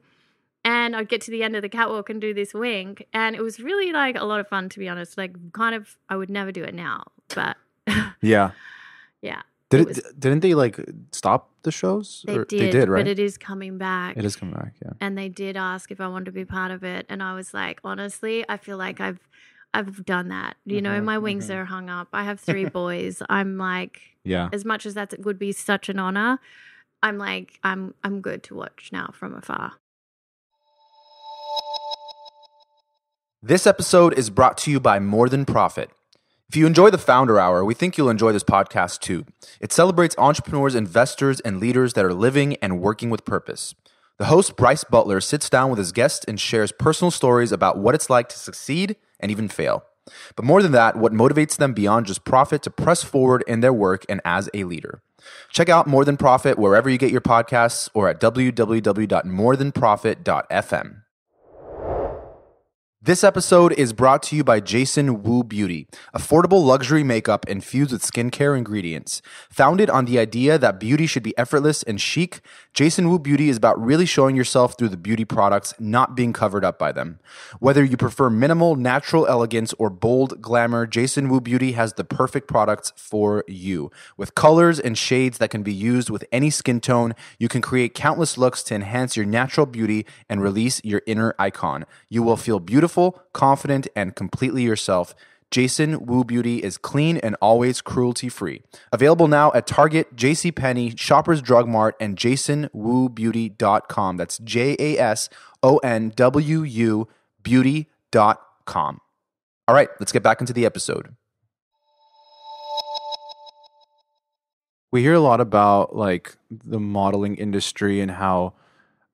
And I'd get to the end of the catwalk and do this wink. And it was really like a lot of fun, to be honest. Like kind of, I would never do it now, but Yeah. yeah. Didn't they like stop the shows? They did, They did, right? but it is coming back. It is coming back, yeah. And they did ask if I wanted to be part of it. And I was like, honestly, I feel like I've done that. You know, my wings are hung up. I have 3 boys. I'm like, Yeah. as much as that would be such an honor, I'm like, I'm good to watch now from afar. This episode is brought to you by More Than Profit. If you enjoy the Founder Hour, we think you'll enjoy this podcast too. It celebrates entrepreneurs, investors, and leaders that are living and working with purpose. The host, Bryce Butler, sits down with his guests and shares personal stories about what it's like to succeed and even fail. But more than that, what motivates them beyond just profit to press forward in their work and as a leader. Check out More Than Profit wherever you get your podcasts or at www.morethanprofit.fm. This episode is brought to you by Jason Wu Beauty, affordable luxury makeup infused with skincare ingredients. Founded on the idea that beauty should be effortless and chic, Jason Wu Beauty is about really showing yourself through the beauty products, not being covered up by them. Whether you prefer minimal, natural elegance or bold glamour, Jason Wu Beauty has the perfect products for you. With colors and shades that can be used with any skin tone, you can create countless looks to enhance your natural beauty and release your inner icon. You will feel beautiful, confident, and completely yourself. Jason Wu Beauty is clean and always cruelty-free. Available now at Target, JCPenney, Shoppers Drug Mart, and jasonwubeauty.com. That's JASONWU beauty.com. All right, let's get back into the episode. We hear a lot about like the modeling industry and how,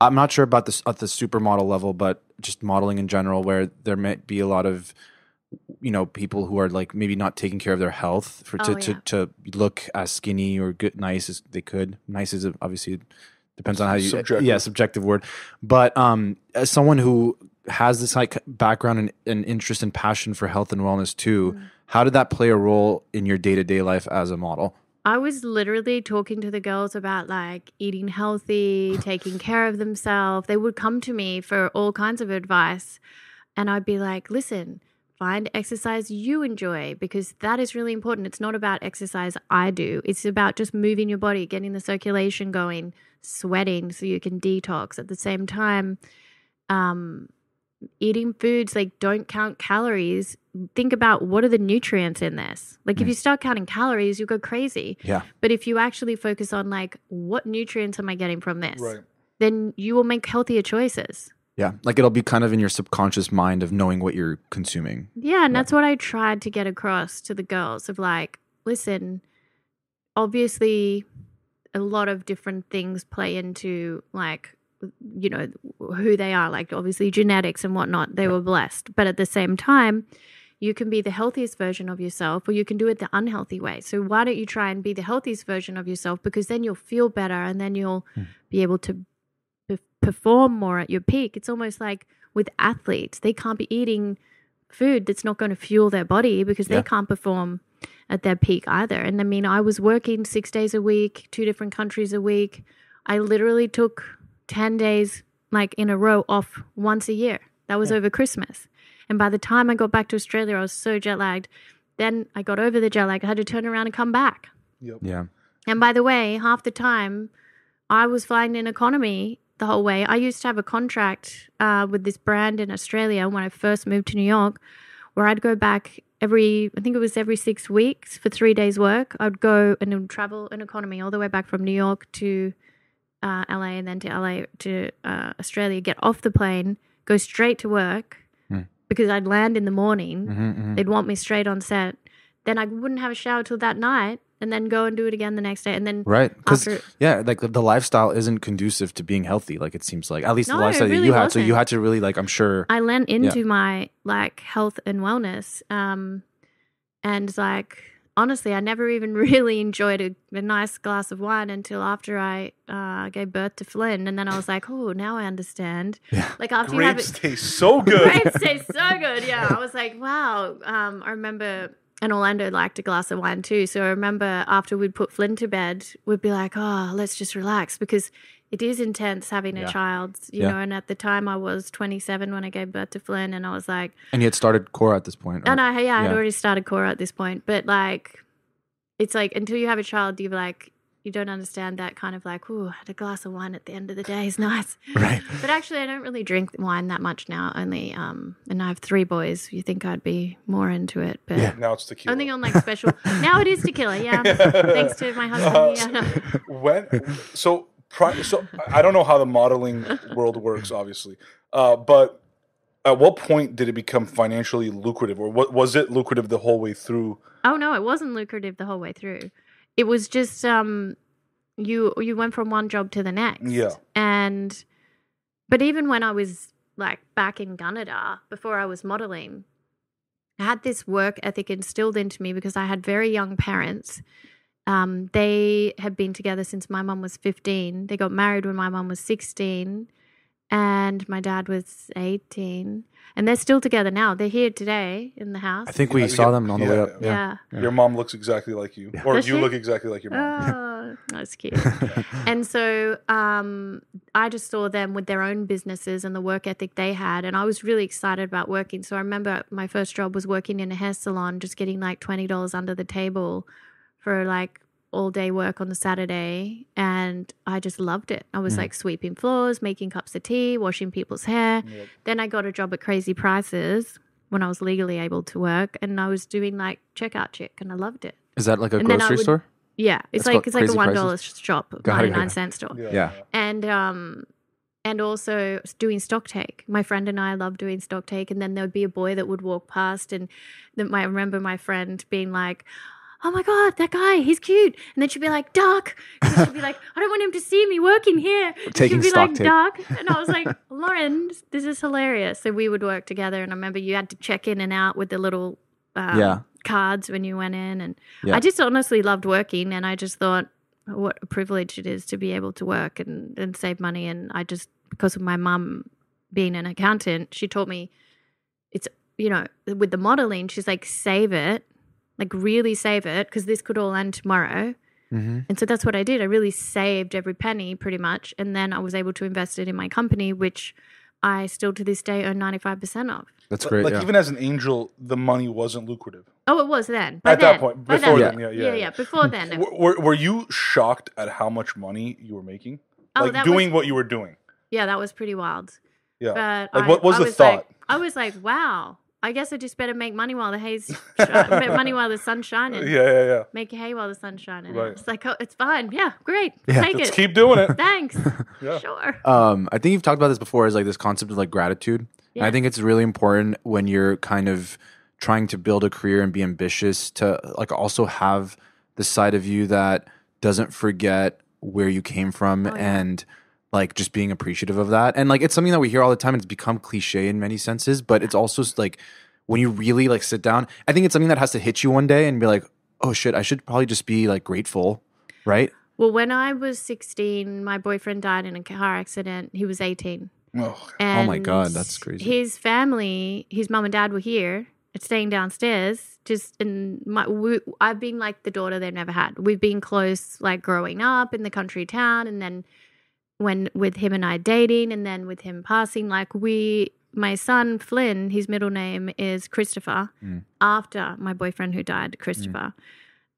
I'm not sure about this at the supermodel level, but just modeling in general, where there might be a lot of, you know, people who are like maybe not taking care of their health to look as skinny or good, nice as they could. Nice is obviously depends on how you, subjective word. But as someone who has this like background and interest and passion for health and wellness too, how did that play a role in your day-to-day life as a model? I was literally talking to the girls about like eating healthy, taking care of themselves. They would come to me for all kinds of advice. And I'd be like, listen, find exercise you enjoy because that is really important. It's not about exercise I do. It's about just moving your body, getting the circulation going, sweating so you can detox. At the same time, eating foods, like don't count calories. Think about what are the nutrients in this. Like if you start counting calories, you go crazy. Yeah. But if you actually focus on like what nutrients am I getting from this, Right. then you will make healthier choices. Yeah, like it'll be kind of in your subconscious mind of knowing what you're consuming. Yeah, and that's what I tried to get across to the girls of like, listen, obviously a lot of different things play into like, you know, who they are, like obviously genetics and whatnot, they were blessed. But at the same time, you can be the healthiest version of yourself or you can do it the unhealthy way. So why don't you try and be the healthiest version of yourself because then you'll feel better and then you'll be able to perform more at your peak. It's almost like with athletes, they can't be eating food that's not going to fuel their body because they can't perform at their peak either. And I mean, I was working 6 days a week, 2 different countries a week. I literally took 10 days like in a row off once a year. That was over Christmas. And by the time I got back to Australia, I was so jet lagged. Then I got over the jet lag. I had to turn around and come back. Yep. Yeah. And by the way, half the time I was flying in economy the whole way. I used to have a contract with this brand in Australia when I first moved to New York where I'd go back every 6 weeks for 3 days work. I'd go and travel in economy all the way back from New York to LA and then to LA to Australia, get off the plane, go straight to work because I'd land in the morning. They'd want me straight on set. Then I wouldn't have a shower till that night and then go and do it again the next day. And then because like the lifestyle isn't conducive to being healthy. Like it seems like, at least the lifestyle really that you had. wasn't. So you had to really like, I'm sure. I lent into my like health and wellness. And like, honestly, I never even really enjoyed a nice glass of wine until after I gave birth to Flynn. And then I was like, oh, now I understand. Yeah. Like after you Grapes have it, taste so good. grapes taste so good. Yeah. I was like, wow. I remember, and Orlando liked a glass of wine too. So I remember after we'd put Flynn to bed, we'd be like, oh, let's just relax, because it is intense having a child, you know. And at the time I was 27 when I gave birth to Flynn, and I was like, And you had started KORA at this point, right? and I had already started KORA at this point. But like, it's like until you have a child, you're like, you don't understand that kind of like, ooh, had a glass of wine at the end of the day is nice. Right. But actually, I don't really drink wine that much now. Only, and I have 3 boys. You think I'd be more into it, but Now it's tequila. only on like special. Now it is tequila. Yeah, thanks to my husband. So I don't know how the modeling world works, obviously, but at what point did it become financially lucrative, or what was it lucrative the whole way through? Oh no, it wasn't lucrative the whole way through. It was just you went from one job to the next. Yeah. But even when I was like back in Canada before I was modeling, I had this work ethic instilled into me because I had very young parents. They had been together since my mum was 15. They got married when my mum was 16 and my dad was 18. And they're still together now. They're here today in the house. I think we saw them on the way up. Yeah. Your mom looks exactly like you, or Does you she? look exactly like your mom. Oh, that's cute. And so I just saw them with their own businesses and the work ethic they had, and I was really excited about working. So I remember my first job was working in a hair salon, just getting like $20 under the table for like all day work on a Saturday, and I just loved it. I was like sweeping floors, making cups of tea, washing people's hair. Yep. Then I got a job at Crazy Prices when I was legally able to work, and I was doing like checkout chick, and I loved it. Is that like a And then I grocery would- store? Yeah, it's That's like called a Crazy $1 Prices? shop, Got it, 99-cent store. Yeah. And also doing stock take. My friend and I loved doing stock take, and then there would be a boy that would walk past, and then I remember my friend being like, oh my God, that guy, he's cute. And then she'd be like, Duck. And she'd be like, I don't want him to see me working here. Taking she'd be stock like, take. Duck. And I was like, Lauren, this is hilarious. So we would work together, and I remember you had to check in and out with the little cards when you went in. And I just honestly loved working, and I just thought what a privilege it is to be able to work and save money. And I just, because of my mum being an accountant, she taught me it's, you know, with the modeling, she's like, save it. Like really save it, because this could all end tomorrow. Mm-hmm. And so that's what I did. I really saved every penny pretty much. And then I was able to invest it in my company, which I still to this day own 95% of. That's great. Like even as an angel, the money wasn't lucrative. Oh, it was then. That point. Before then. Yeah. Before then. Were you shocked at how much money you were making? Oh, Like doing what you were doing? Yeah, that was pretty wild. Yeah. But like what was the thought? I was like, wow. I guess I just better make money while the make money while the sun's shining. Yeah. Make hay while the sun's shining. Right. It's like, oh, it's fine. Yeah, great. Yeah, Take Let's it. keep doing it. Thanks. Yeah. Sure. I think you've talked about this before, is like this concept of like gratitude. Yeah. And I think it's really important when you're kind of trying to build a career and be ambitious to like also have the side of you that doesn't forget where you came from and like just being appreciative of that. And like it's something that we hear all the time, and it's become cliche in many senses, but it's also like when you really like sit down, I think it's something that has to hit you one day and be like, oh shit, I should probably just be like grateful, right? Well, when I was 16, my boyfriend died in a car accident. He was 18. Oh, And my God, that's crazy. His family, his mum and dad were here, staying downstairs. I've been like the daughter they've never had. We've been close, like growing up in the country town, and then when with him and I dating, and then with him passing, like my son Flynn, his middle name is Christopher, after my boyfriend who died, Christopher.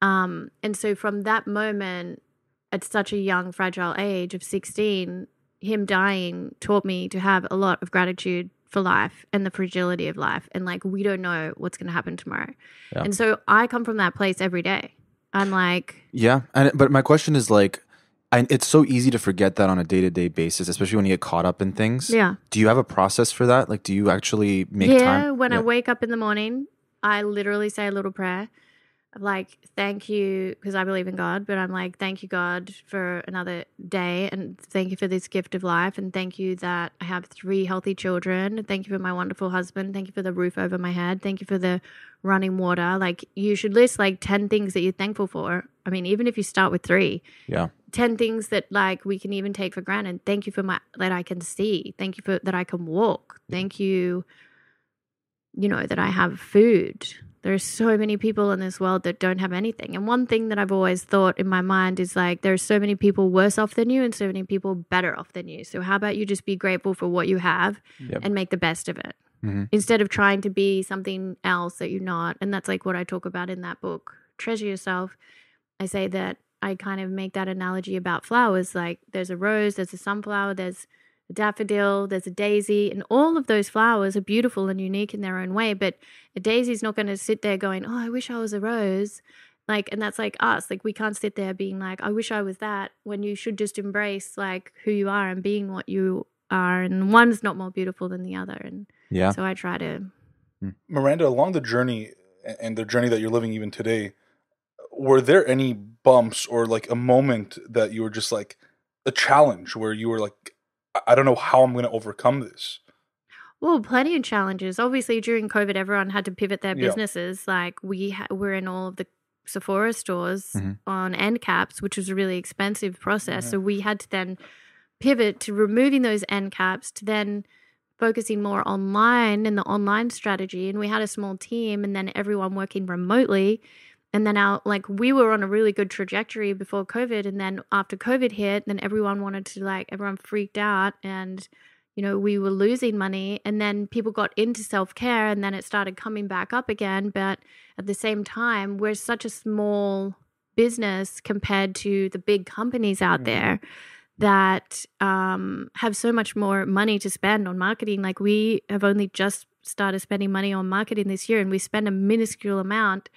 And so from that moment, at such a young, fragile age of 16, him dying taught me to have a lot of gratitude for life and the fragility of life. And like, we don't know what's going to happen tomorrow. Yeah. And so I come from that place every day. I'm like... Yeah. But my question is like, it's so easy to forget that on a day-to-day basis, especially when you get caught up in things. Yeah. Do you have a process for that? Like, do you actually make time? When I wake up in the morning, I literally say a little prayer. like, thank you, because I believe in God, but I'm like, thank you, God, for another day, and thank you for this gift of life, and thank you that I have 3 healthy children. Thank you for my wonderful husband. Thank you for the roof over my head. Thank you for the running water. Like, you should list like 10 things that you're thankful for. I mean, even if you start with 3. Yeah. 10 things that like we can even take for granted. Thank you for that I can see. Thank you for that I can walk. Thank you, that I have food. There are so many people in this world that don't have anything. And one thing that I've always thought in my mind is like, there are so many people worse off than you and so many people better off than you. So how about you just be grateful for what you have and make the best of it instead of trying to be something else that you're not. And that's like what I talk about in that book, Treasure Yourself. I say that I kind of make that analogy about flowers. Like, there's a rose, there's a sunflower, there's a daffodil, there's a daisy, and all of those flowers are beautiful and unique in their own way. But a daisy is not going to sit there going, oh, I wish I was a rose. Like, and that's like us. Like, we can't sit there being like, I wish I was that, when you should just embrace like who you are and being what you are. And one's not more beautiful than the other. And so I try to. Miranda, along the journey and the journey that you're living even today, were there any bumps or like a moment that you were just like a challenge where you were like, I don't know how I'm going to overcome this? Well, plenty of challenges. Obviously, during COVID, everyone had to pivot their businesses. Like, we're in all of the Sephora stores on end caps, which was a really expensive process. So we had to then pivot to removing those end caps, to then focusing more online and the online strategy. And we had a small team, and then everyone working remotely. And then we were on a really good trajectory before COVID. And then after COVID hit, then everyone everyone freaked out, and, we were losing money. And then people got into self-care, and then it started coming back up again. But at the same time, we're such a small business compared to the big companies out there that have so much more money to spend on marketing. Like, we have only just started spending money on marketing this year, and we spend a minuscule amount.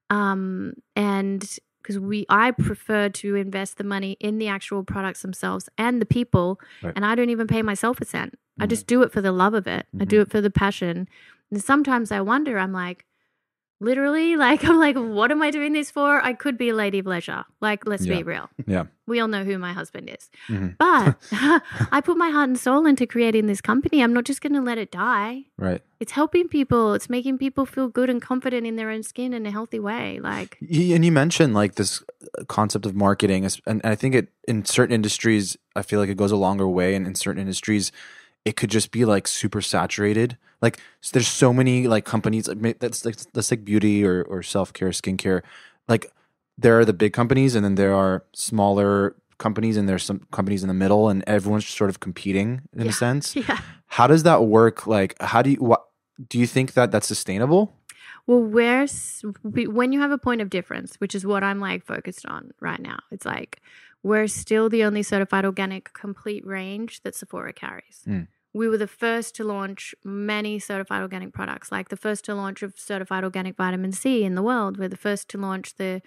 And because I prefer to invest the money in the actual products themselves and the people, and I don't even pay myself a cent. I just do it for the love of it. I do it for the passion. And sometimes I wonder, I'm like, literally, I'm like, what am I doing this for? I could be a lady of leisure. Like, let's be real. Yeah. We all know who my husband is. But I put my heart and soul into creating this company. I'm not just going to let it die. Right. It's helping people. It's making people feel good and confident in their own skin in a healthy way. Like, and you mentioned like this concept of marketing, and I think it in certain industries, I feel like it goes a longer way, and in certain industries, it could just be like super saturated. Like, there's so many like companies that's like beauty or self-care, skincare. Like, there are the big companies, and then there are smaller companies, and there's some companies in the middle, and everyone's sort of competing in a sense. Yeah. How does that work? Like, do you think that that's sustainable? Well, when you have a point of difference, which is what I'm like focused on right now, it's like, we're still the only certified organic complete range that Sephora carries. We were the first to launch many certified organic products, like the first to launch of certified organic vitamin C in the world. We're the first to launch the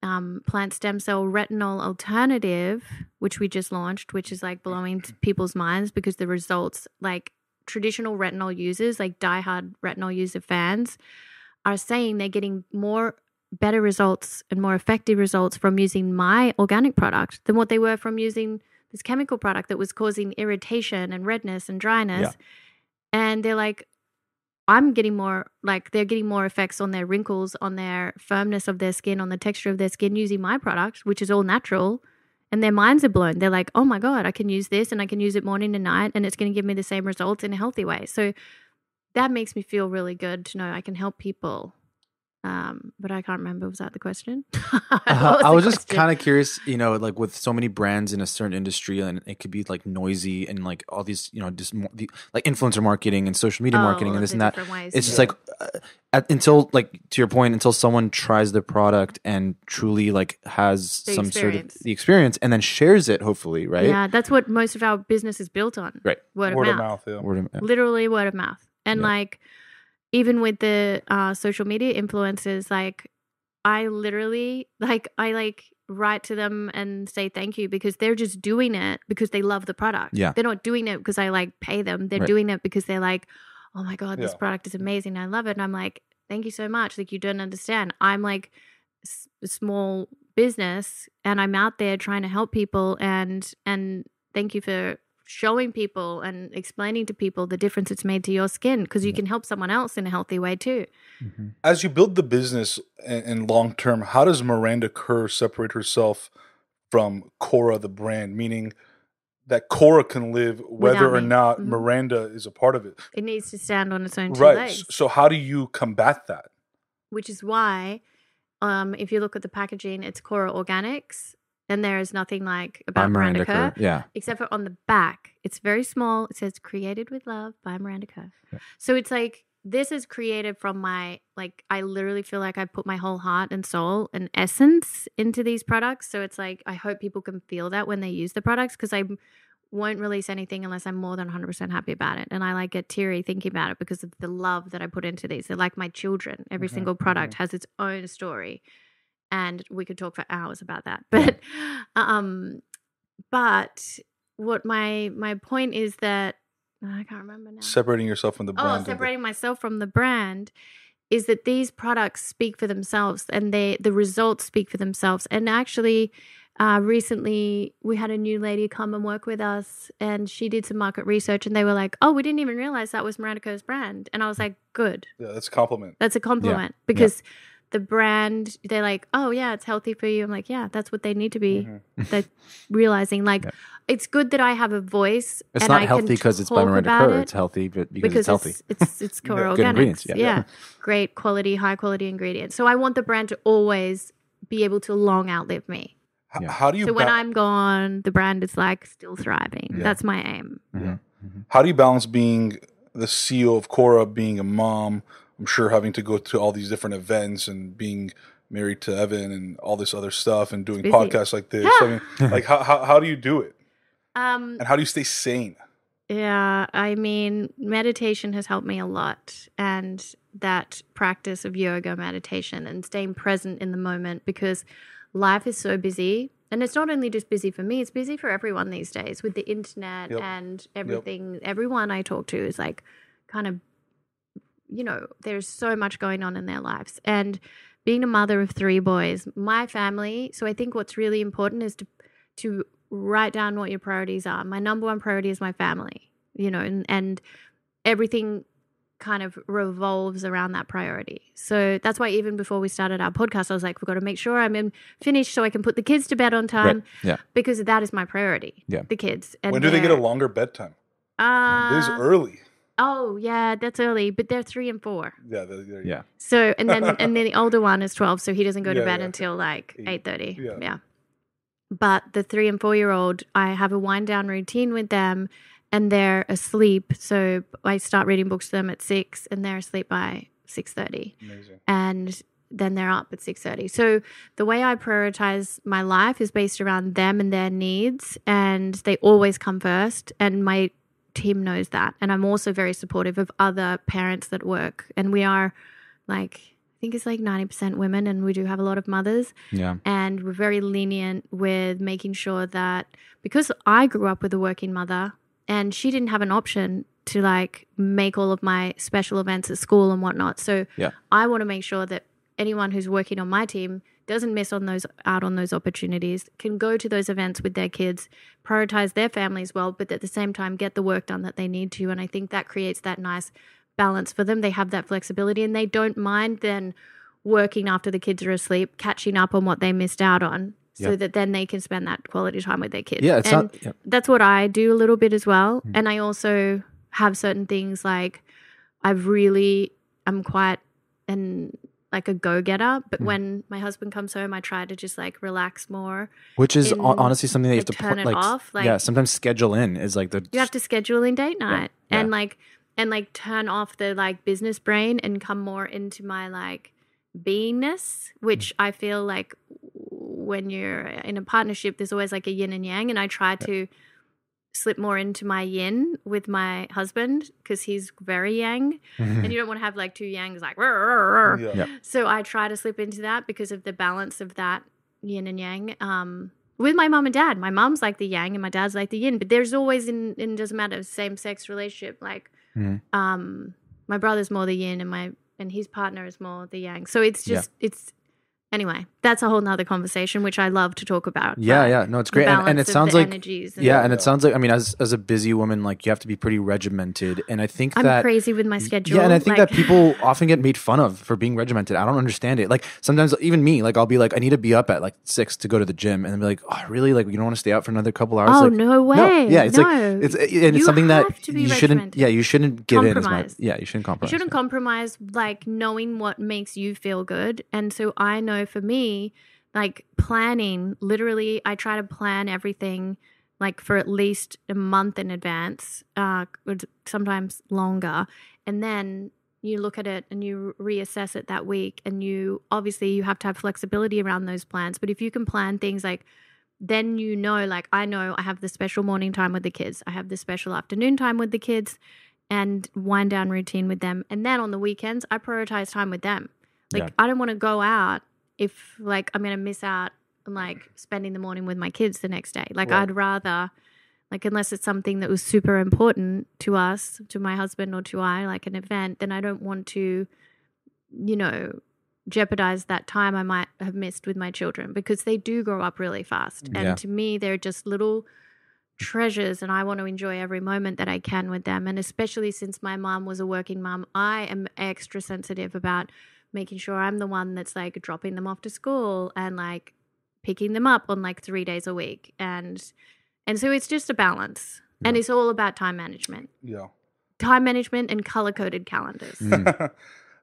plant stem cell retinol alternative, which we just launched, which is like blowing people's minds, because the results, like traditional retinol users, like diehard retinol user fans, are saying they're getting better results and more effective results from using my organic product than what they were from using this chemical product that was causing irritation and redness and dryness. And they're like, they're getting more effects on their wrinkles, on their firmness of their skin, on the texture of their skin using my product, which is all natural. And their minds are blown. They're like, oh my God, I can use this, and I can use it morning and night, and it's going to give me the same results in a healthy way. So that makes me feel really good to know I can help people. But I can't remember. Was that the question? I was just kind of curious, like with so many brands in a certain industry, and it could be like noisy and like all these, just like influencer marketing and social media marketing and this and that. Ways. It's just like until, like, to your point, until someone tries the product and truly like has the experience and then shares it, hopefully, right? Yeah, that's what most of our business is built on. Right. Word of mouth. Yeah. Literally word of mouth. And like, even with the social media influencers, like, I literally, I write to them and say thank you, because they're just doing it because they love the product. Yeah. They're not doing it because I like pay them. They're doing it because they're like, oh my God, this product is amazing. I love it. And I'm like, thank you so much. Like, you don't understand. I'm like small business, and I'm out there trying to help people, and thank you for showing people and explaining to people the difference it's made to your skin, because you can help someone else in a healthy way too. As you build the business and long term, how does Miranda Kerr separate herself from KORA, the brand? Meaning that KORA can live whether Without or me. not Miranda is a part of it. It needs to stand on its own two Right. legs, So how do you combat that? which is why if you look at the packaging, it's KORA Organics, and there is nothing like By about Miranda Kerr. Yeah. Except for on the back. It's very small. It says created with love by Miranda Kerr. Yeah. So it's like, this is created from my, like, I literally feel like I put my whole heart and soul and essence into these products. So it's like, I hope people can feel that when they use the products, because I won't release anything unless I'm more than 100% happy about it. And I like get teary thinking about it because of the love that I put into these. They're like my children. Every single product has its own story. And we could talk for hours about that. But what my point is that I can't remember now. Separating yourself from the brand. Separating myself from the brand is that these products speak for themselves, and the results speak for themselves. And actually, recently we had a new lady come and work with us, and she did some market research, and they were like, "Oh, we didn't even realize that was Miranda Kerr's brand." And I was like, "Good." Yeah, that's a compliment. That's a compliment because the brand, they're like, "Oh yeah, it's healthy for you." I'm like, "Yeah, that's what they need to be." They're realizing like it's good that I have a voice. It's and not I healthy can because it's by talk Miranda about Kerr. it It's healthy because it's healthy. It's KORA Good Organics. ingredients, Yeah. Great quality, high quality ingredients. So I want the brand to always be able to long outlive me. How do you So when I'm gone, the brand is like still thriving. That's my aim. How do you balance being the CEO of KORA, being a mom, I'm sure having to go to all these different events and being married to Evan and all this other stuff and doing busy. podcasts like this? I mean, like how do you do it? And how do you stay sane? Yeah, I mean, meditation has helped me a lot, and that practice of yoga, meditation, and staying present in the moment, because life is so busy. And it's not only just busy for me, it's busy for everyone these days with the internet and everything. Everyone I talk to is like kind of, there's so much going on in their lives. And being a mother of 3 boys, my family, so I think what's really important is to write down what your priorities are. My number one priority is my family, and everything kind of revolves around that priority. So that's why even before we started our podcast, I was like, we've got to make sure I'm finished so I can put the kids to bed on time. Right. Yeah. Because that is my priority. Yeah. The kids. And When do they get a longer bedtime? It is early. Oh yeah, that's early, but they're 3 and 4. Yeah. So and then the older one is 12, so he doesn't go to bed until like 8:30. Yeah. But the 3 and 4-year-old, I have a wind down routine with them, and they're asleep. So I start reading books to them at 6, and they're asleep by 6:30. Amazing. And then they're up at 6:30. So the way I prioritize my life is based around them and their needs, and they always come first. And my team knows that. And I'm also very supportive of other parents that work. And we are like, I think it's like 90% women, and we do have a lot of mothers. Yeah. And we're very lenient with making sure that, because I grew up with a working mother and she didn't have an option to like make all of my special events at school and whatnot. So I want to make sure that anyone who's working on my team doesn't miss out on those opportunities, can go to those events with their kids, prioritize their family as well, but at the same time get the work done that they need to. And I think that creates that nice balance for them. They have that flexibility, and they don't mind then working after the kids are asleep, catching up on what they missed out on, so that then they can spend that quality time with their kids. Yeah, That's what I do a little bit as well. And I also have certain things like I'm quite like a go-getter, but when my husband comes home, I try to just like relax more. Which is honestly something that you have to turn it off. Sometimes schedule in is like you have to schedule in date night and turn off the like business brain and come more into my like beingness, which I feel like when you're in a partnership, there's always like a yin and yang, and I try to slip more into my yin with my husband because he's very yang, and you don't want to have like 2 yangs like so I try to slip into that because of the balance of that yin and yang with my mom and dad. My mom's like the yang and my dad's like the yin, but there's always in doesn't matter, same-sex relationship, like my brother's more the yin and his partner is more the yang, so it's just it's Anyway, that's a whole nother conversation, which I love to talk about. Yeah. No, it's great. And it sounds like, and it sounds like, I mean, as a busy woman, like you have to be pretty regimented. And I think I'm crazy with my schedule. Yeah. And I think that people often get made fun of for being regimented. I don't understand it. Like sometimes even me, like I'll be like, I need to be up at like 6 to go to the gym. And then be like, oh, really? Like you don't want to stay out for another couple hours? Oh, like, no way. No. Yeah. It's no. like, it's something that you shouldn't, you shouldn't give in as much. Yeah. You shouldn't compromise. You shouldn't compromise, like knowing what makes you feel good. And so I know for me, like planning, literally, I try to plan everything like for at least a month in advance, sometimes longer. And then you look at it and you reassess it that week. And you have to have flexibility around those plans. But if you can plan things like, then you know, like I know I have the special morning time with the kids. I have the special afternoon time with the kids and wind down routine with them. And then on the weekends, I prioritize time with them. Like I don't want to go out if like I'm going to miss out on like spending the morning with my kids the next day. Like I'd rather, like unless it's something that was super important to us, to my husband or to I, like an event, then I don't want to, jeopardize that time I might have missed with my children because they do grow up really fast. And to me, they're just little treasures and I want to enjoy every moment that I can with them. And especially since my mom was a working mom, I am extra sensitive about making sure I'm the one that's like dropping them off to school and like picking them up on like 3 days a week. And so it's just a balance and it's all about time management. Yeah. Time management and color-coded calendars.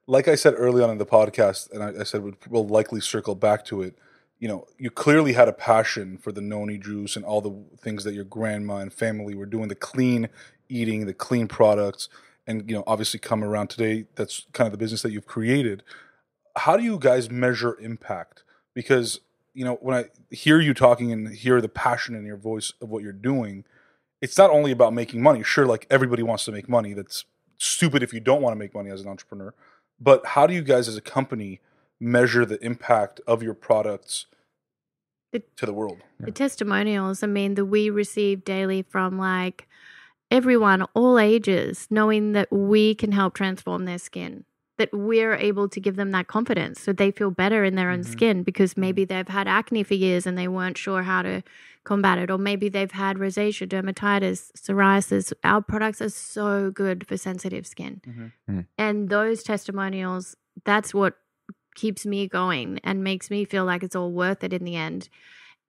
Like I said early on in the podcast, and I said we'll likely circle back to it, you clearly had a passion for the noni juice and all the things that your grandma and family were doing, the clean eating, the clean products. And, obviously come around today, that's kind of the business that you've created. How do you guys measure impact? Because, when I hear you talking and hear the passion in your voice of what you're doing, it's not only about making money. Sure, like everybody wants to make money. That's stupid if you don't want to make money as an entrepreneur. But how do you guys as a company measure the impact of your products to the world? The testimonials, I mean, that we receive daily from like everyone, all ages, knowing that we can help transform their skin, that we're able to give them that confidence so they feel better in their own skin because maybe they've had acne for years and they weren't sure how to combat it, or maybe they've had rosacea, dermatitis, psoriasis. Our products are so good for sensitive skin. And those testimonials, that's what keeps me going and makes me feel like it's all worth it in the end.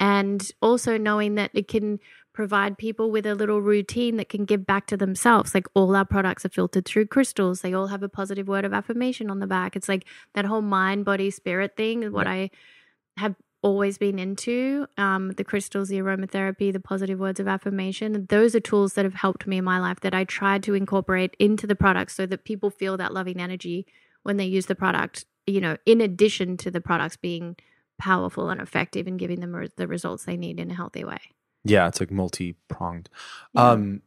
And also knowing that it can provide people with a little routine that can give back to themselves. Like all our products are filtered through crystals. They all have a positive word of affirmation on the back. It's like that whole mind, body, spirit thing, what I have always been into, the crystals, the aromatherapy, the positive words of affirmation. Those are tools that have helped me in my life that I tried to incorporate into the product so that people feel that loving energy when they use the product, in addition to the products being powerful and effective in giving them the results they need in a healthy way. Yeah, it's like multi-pronged. I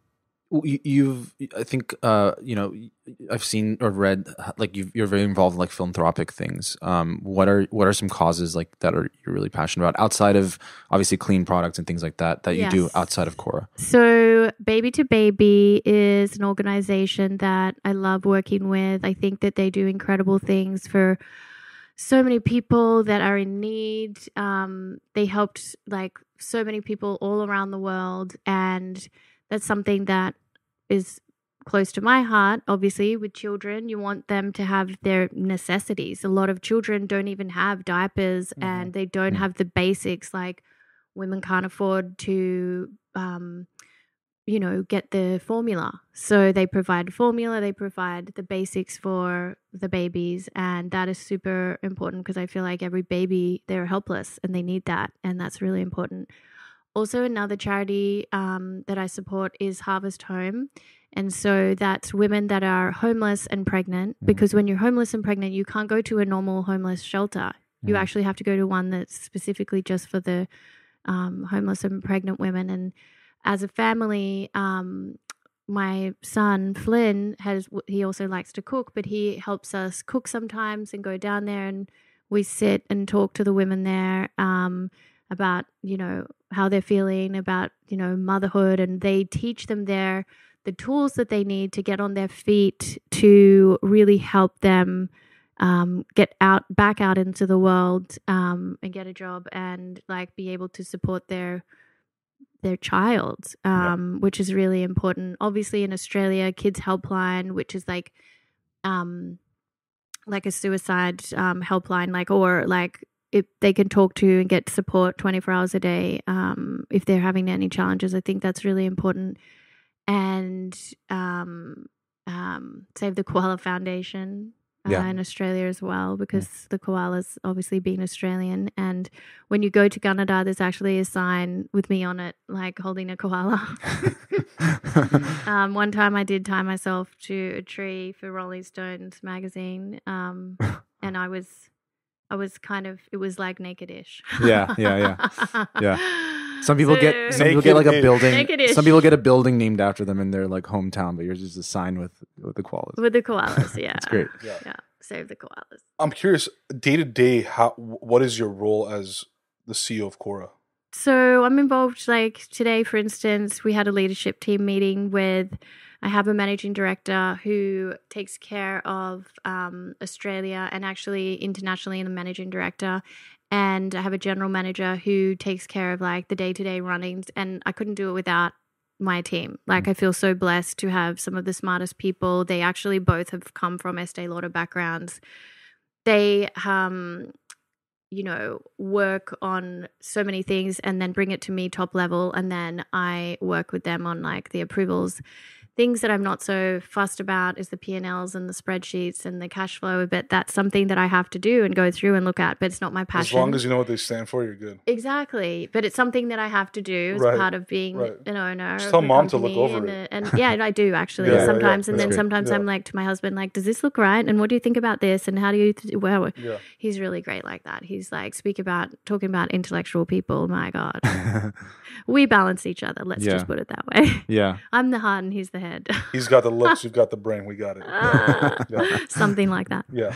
think, I've seen or read like you're very involved in like philanthropic things. What are some causes like that you're really passionate about outside of obviously clean products and things like that you do outside of KORA? So Baby to Baby is an organization that I love working with. I think that they do incredible things for so many people that are in need. They helped like so many people all around the world, and that's something that is close to my heart. Obviously, with children, you want them to have their necessities. A lot of children don't even have diapers and they don't have the basics, like women can't afford to get the formula. So they provide formula, they provide the basics for the babies. And that is super important because I feel like every baby, they're helpless and they need that. And that's really important. Also, another charity that I support is Harvest Home. And so that's women that are homeless and pregnant, because when you're homeless and pregnant, you can't go to a normal homeless shelter. You actually have to go to one that's specifically just for the homeless and pregnant women. And as a family, my son Flynn he also likes to cook, but he helps us cook sometimes and go down there and we sit and talk to the women there about how they're feeling, about motherhood, and they teach them the tools that they need to get on their feet to really help them get back out into the world and get a job and like be able to support their child, which is really important. Obviously in Australia, Kids Helpline, which is like a suicide helpline, like, or like if they can talk to and get support 24 hours a day if they're having any challenges. I think that's really important. And Save the Koala Foundation in Australia as well, because the koalas obviously being Australian. And when you go to Gunnedah, there's actually a sign with me on it, like holding a koala. One time I did tie myself to a tree for Rolling Stones magazine, and I was kind of, it was like naked-ish. Yeah. Some people get like a building. Naked-ish. Some people get a building named after them in their like hometown, but yours is a sign with the koalas. With the koalas, yeah. It's great. Yeah. Save the koalas. I'm curious, day to day, what is your role as the CEO of KORA? So I'm involved, like today, for instance, we had a leadership team meeting I have a managing director who takes care of Australia and actually internationally, and the managing director. And I have a general manager who takes care of like the day-to-day runnings. And I couldn't do it without my team. Like I feel so blessed to have some of the smartest people. They actually both have come from Estee Lauder backgrounds. They work on so many things and then bring it to me top level, and then I work with them on like the approvals. Things that I'm not so fussed about is the P&Ls and the spreadsheets and the cash flow, but that's something that I have to do and go through and look at, but it's not my passion. As long as you know what they stand for, you're good. Exactly. But it's something that I have to do as part of being an owner. Just tell mom to look over it. And yeah, I do actually sometimes. And then sometimes I'm like to my husband, like, does this look right? And what do you think about this? And how do you, he's really great like that. He's like, talking about intellectual people. My God. We balance each other. Let's just put it that way. Yeah. I'm the heart and he's the head. He's got the looks, you've got the brain. We got it. Something like that. Yeah.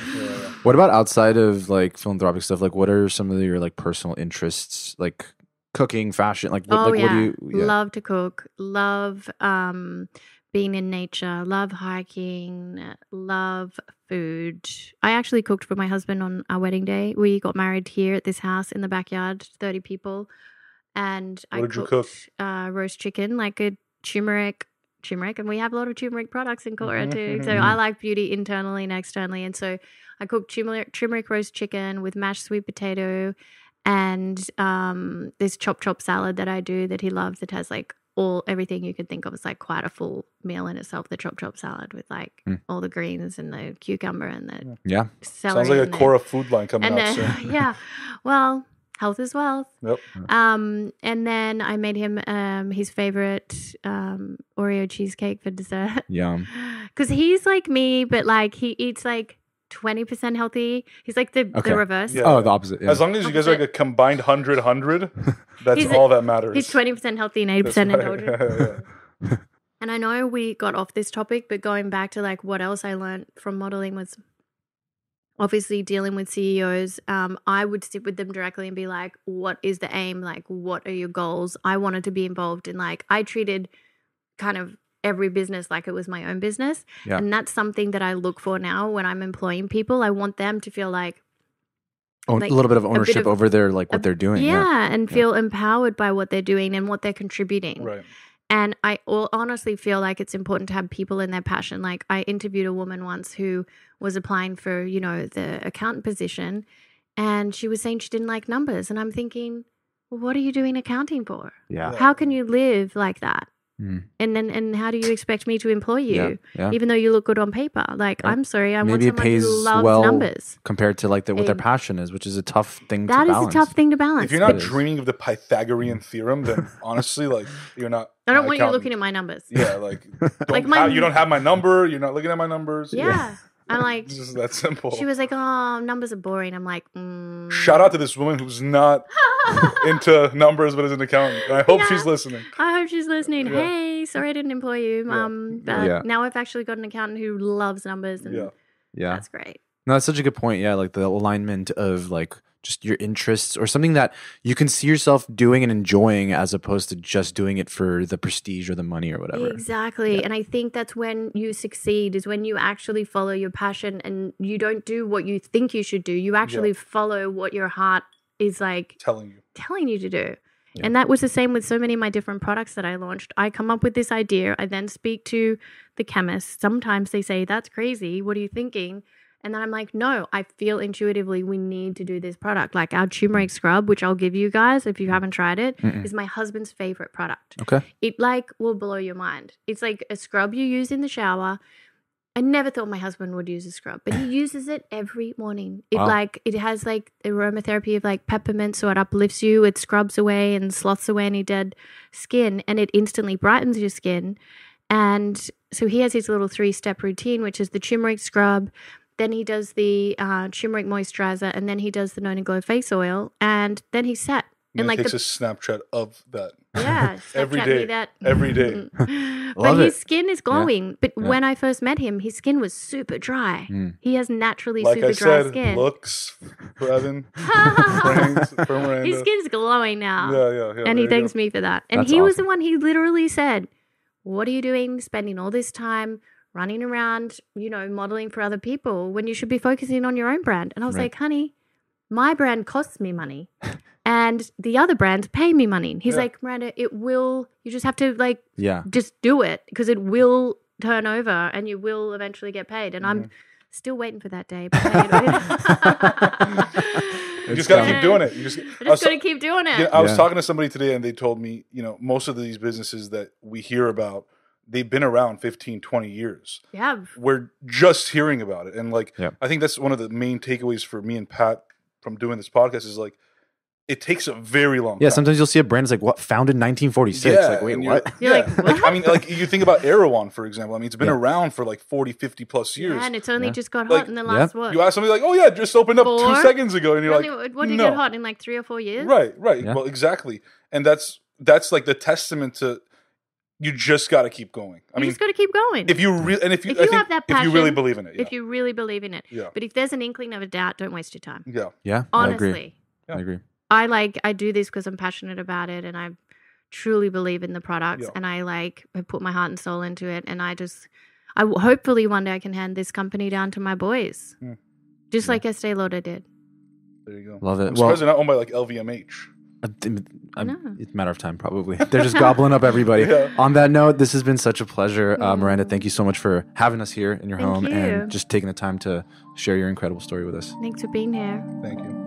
What about outside of like philanthropic stuff? Like, what are some of your like personal interests, like cooking, fashion? Like, what do you? Yeah. Love to cook. Love being in nature. Love hiking. Love food. I actually cooked for my husband on our wedding day. We got married here at this house in the backyard, 30 people, and I cooked roast chicken, like a turmeric, and we have a lot of turmeric products in KORA too. So I like beauty internally and externally, and so I cooked turmeric roast chicken with mashed sweet potato and this chop salad that I do that he loves. It has like everything you could think of. It's like quite a full meal in itself. The chop salad with like all the greens and the cucumber and the celery. Sounds like a KORA food line coming out soon. Yeah, well. Health is wealth. Yep. And then I made him his favorite Oreo cheesecake for dessert. Yum. Because he's like me, but like he eats like 20% healthy. He's like the reverse. Yeah. Oh, the opposite. Yeah. As long as you guys are like a combined 100, that's all that matters. He's 20% healthy and 80% indulgent. Yeah. And I know we got off this topic, but going back to like what else I learned from modeling was obviously dealing with CEOs. I would sit with them directly and be like, what is the aim? Like, what are your goals? I wanted to be involved in, like, I treated kind of every business like it was my own business. Yeah. And that's something that I look for now when I'm employing people. I want them to feel like a little bit of ownership over their, like, what they're doing. Yeah, and feel empowered by what they're doing and what they're contributing. Right. And I honestly feel like it's important to have people in their passion. Like I interviewed a woman once who was applying for, the accountant position, and she was saying she didn't like numbers. And I'm thinking, well, what are you doing accounting for? Yeah. How can you live like that? And how do you expect me to employ you, even though you look good on paper? Like, I'm sorry, I want someone who loves numbers compared to like what their passion is, which is a tough thing to balance. That is a tough thing to balance. If you're not dreaming of the Pythagorean theorem, then honestly, like, you're not. I don't want you looking at my numbers. Yeah, like, you don't have my number. You're not looking at my numbers. Yeah. I'm like, it's just that simple. She was like, oh, numbers are boring. I'm like, Shout out to this woman who's not into numbers but is an accountant. I hope she's listening. I hope she's listening. Yeah. Hey, sorry I didn't employ you. But now I've actually got an accountant who loves numbers. And that's great. No, that's such a good point. Yeah, like the alignment of like just your interests or something that you can see yourself doing and enjoying as opposed to just doing it for the prestige or the money or whatever. Exactly. And I think that's when you succeed, is when you actually follow your passion and you don't do what you think you should do. You actually follow what your heart is like telling you to do. Yeah. And that was the same with so many of my different products that I launched. I come up with this idea. I then speak to the chemist. Sometimes they say, that's crazy. What are you thinking? And then I'm like, no, I feel intuitively we need to do this product. Like our turmeric scrub, which I'll give you guys if you haven't tried it, is my husband's favorite product. Okay. It like will blow your mind. It's like a scrub you use in the shower. I never thought my husband would use a scrub, but he uses it every morning. It has like aromatherapy of like peppermint, so it uplifts you. It scrubs away and sloths away any dead skin, and it instantly brightens your skin. And so he has his little 3-step routine, which is the turmeric scrub. Then he does the turmeric moisturizer, and then he does the Known and Glow face oil, and then he's set. And like takes a Snapchat of that. Yeah, every day. Every day. But his skin is glowing. Yeah. But when I first met him, his skin was super dry. He has naturally super dry skin. Looks for Evan, for Miranda. His skin's glowing now. Yeah. And he thanks me for that. And he was the one, he literally said, what are you doing spending all this time running around, modeling for other people when you should be focusing on your own brand? And I was like, honey, my brand costs me money and the other brands pay me money. He's like, Miranda, you just have to just do it because it will turn over and you will eventually get paid. And I'm still waiting for that day. You just got to keep doing it. You just got to keep doing it. I was talking to somebody today and they told me, most of these businesses that we hear about, they've been around 15, 20 years. Yeah. We're just hearing about it. And I think that's one of the main takeaways for me and Pat from doing this podcast is it takes a very long time. Yeah, sometimes you'll see a brand that's founded in 1946. Yeah, like, wait, what? You're like, what? I mean, you think about Erewhon, for example. I mean, it's been around for 40, 50 plus years. Yeah, and it's only just got hot in the last, what? You ask somebody like, oh yeah, it just opened up 2 seconds ago. And you're what did it get hot in 3 or 4 years? Right. Yeah. Well, exactly. And that's like the testament to, you just got to keep going. You just got to keep going. If you have that passion, if you really believe in it. Yeah. If you really believe in it. Yeah. But if there's an inkling of a doubt, don't waste your time. Yeah. Yeah. Honestly. I agree. I do this because I'm passionate about it and I truly believe in the products and I put my heart and soul into it. And hopefully one day I can hand this company down to my boys. Just like Estee Lauder did. There you go. Love it. I'm surprised they're not owned by LVMH. It's a matter of time, probably. They're just gobbling up everybody. On that note, this has been such a pleasure. Miranda, thank you so much for having us here in your home and just taking the time to share your incredible story with us. Thanks for being here. Thank you.